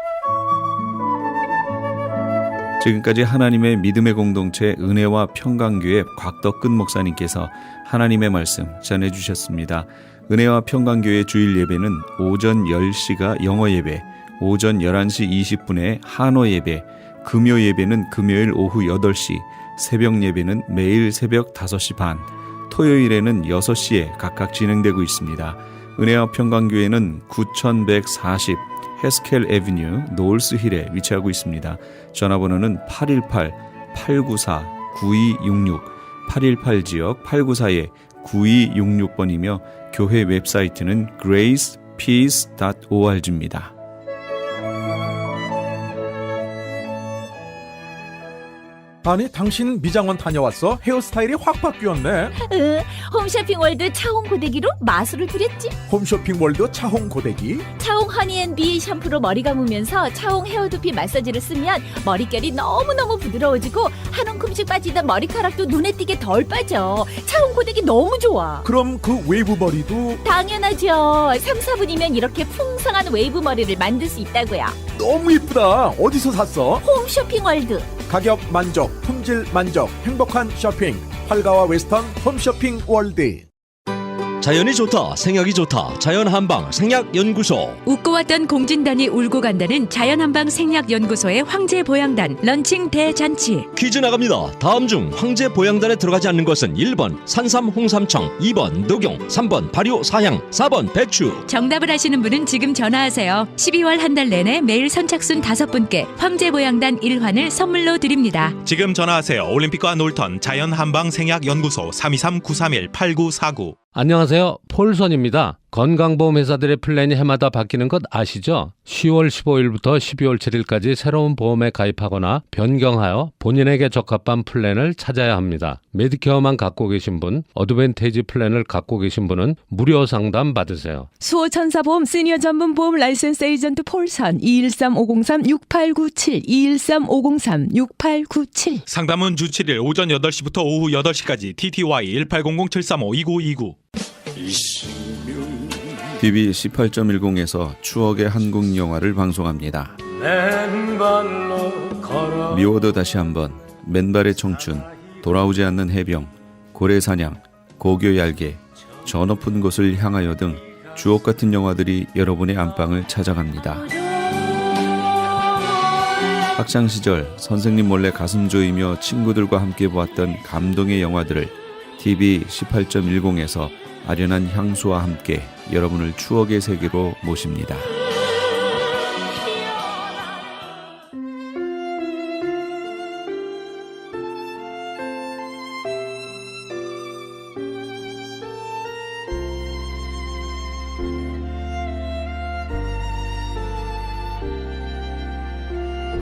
지금까지 하나님의 믿음의 공동체 은혜와 평강교회 곽덕근 목사님께서 하나님의 말씀 전해주셨습니다. 은혜와 평강교회 주일 예배는 오전 10시가 영어 예배, 오전 11시 20분에 한어 예배, 금요 예배는 금요일 오후 8시, 새벽 예배는 매일 새벽 5시 반, 토요일에는 6시에 각각 진행되고 있습니다. 은혜와 평강교회는 9140 헤스켈 애비뉴 노을스힐에 위치하고 있습니다. 전화번호는 818-894-9266 818지역 894-9266번이며 교회 웹사이트는 gracepeace.org입니다. 아니 당신 미장원 다녀왔어? 헤어스타일이 확 바뀌었네. 홈쇼핑월드 차홍 고데기로 마술을 부렸지. 홈쇼핑월드 차홍 고데기. 차홍 허니앤비 샴푸로 머리 감으면서 차홍 헤어두피 마사지를 쓰면 머릿결이 너무너무 부드러워지고 한 움큼씩 빠지던 머리카락도 눈에 띄게 덜 빠져. 차홍 고데기 너무 좋아. 그럼 그 웨이브 머리도 당연하죠. 3, 4분이면 이렇게 풍성한 웨이브 머리를 만들 수 있다고요. 너무 이쁘다. 어디서 샀어? 홈쇼핑월드. 가격 만족, 품질 만족, 행복한 쇼핑. 팔가와 웨스턴 홈쇼핑 월드. 자연이 좋다, 생약이 좋다. 자연한방 생약연구소. 웃고 왔던 공진단이 울고 간다는 자연한방 생약연구소의 황제보양단 런칭 대잔치. 퀴즈 나갑니다. 다음 중 황제보양단에 들어가지 않는 것은 1번 산삼 홍삼청, 2번 녹용, 3번 발효 사향, 4번 배추. 정답을 아시는 분은 지금 전화하세요. 12월 한 달 내내 매일 선착순 5분께 황제보양단 1환을 선물로 드립니다. 지금 전화하세요. 올림픽과 놀턴 자연한방 생약연구소 323-931-8949. 안녕하세요. 폴선입니다. 건강보험회사들의 플랜이 해마다 바뀌는 것 아시죠? 10월 15일부터 12월 7일까지 새로운 보험에 가입하거나 변경하여 본인에게 적합한 플랜을 찾아야 합니다. 메디케어만 갖고 계신 분, 어드밴테이지 플랜을 갖고 계신 분은 무료 상담 받으세요. 수호천사보험 시니어 전문 보험 라이센스 에이전트 폴선 213-503-6897 213-503-6897. 상담은 주 7일 오전 8시부터 오후 8시까지. TTY 1800-735-2929. TV 18.10에서 추억의 한국 영화를 방송합니다. 미워도 다시 한번, 맨발의 청춘, 돌아오지 않는 해병, 고래사냥, 고교얄개, 저 높은 곳을 향하여 등 주옥같은 영화들이 여러분의 안방을 찾아갑니다. 학창시절 선생님 몰래 가슴 조이며 친구들과 함께 보았던 감동의 영화들을 TV 18.10에서 아련한 향수와 함께 여러분을 추억의 세계로 모십니다.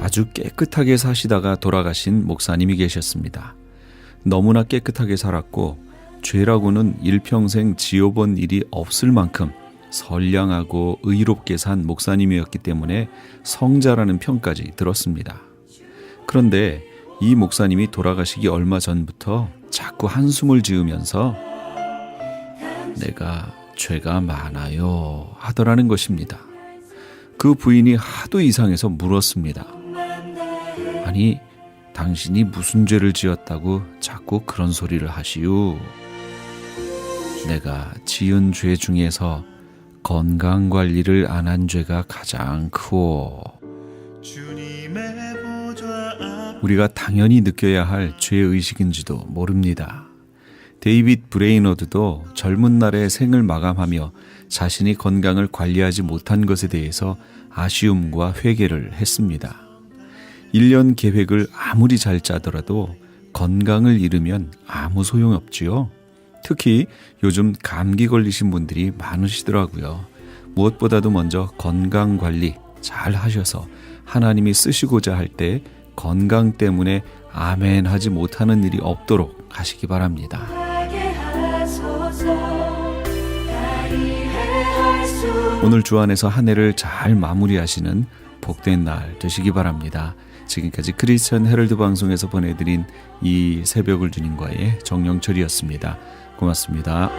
아주 깨끗하게 사시다가 돌아가신 목사님이 계셨습니다. 너무나 깨끗하게 살았고 죄라고는 일평생 지어본 일이 없을 만큼 선량하고 의롭게 산 목사님이었기 때문에 성자라는 평까지 들었습니다. 그런데 이 목사님이 돌아가시기 얼마 전부터 자꾸 한숨을 지으면서 내가 죄가 많아요 하더라는 것입니다. 그 부인이 하도 이상해서 물었습니다. 아니, 당신이 무슨 죄를 지었다고 자꾸 그런 소리를 하시오? 내가 지은 죄 중에서 건강관리를 안 한 죄가 가장 크오. 우리가 당연히 느껴야 할 죄의식인지도 모릅니다. 데이빗 브레이너드도 젊은 날에 생을 마감하며 자신이 건강을 관리하지 못한 것에 대해서 아쉬움과 회개를 했습니다. 1년 계획을 아무리 잘 짜더라도 건강을 잃으면 아무 소용없지요. 특히 요즘 감기 걸리신 분들이 많으시더라고요. 무엇보다도 먼저 건강관리 잘 하셔서 하나님이 쓰시고자 할 때 건강 때문에 아멘 하지 못하는 일이 없도록 하시기 바랍니다. 오늘 주 안에서 한 해를 잘 마무리하시는 복된 날 되시기 바랍니다. 지금까지 크리스천 헤럴드 방송에서 보내드린 이 새벽을 주님과의 정영철이었습니다. 고맙습니다.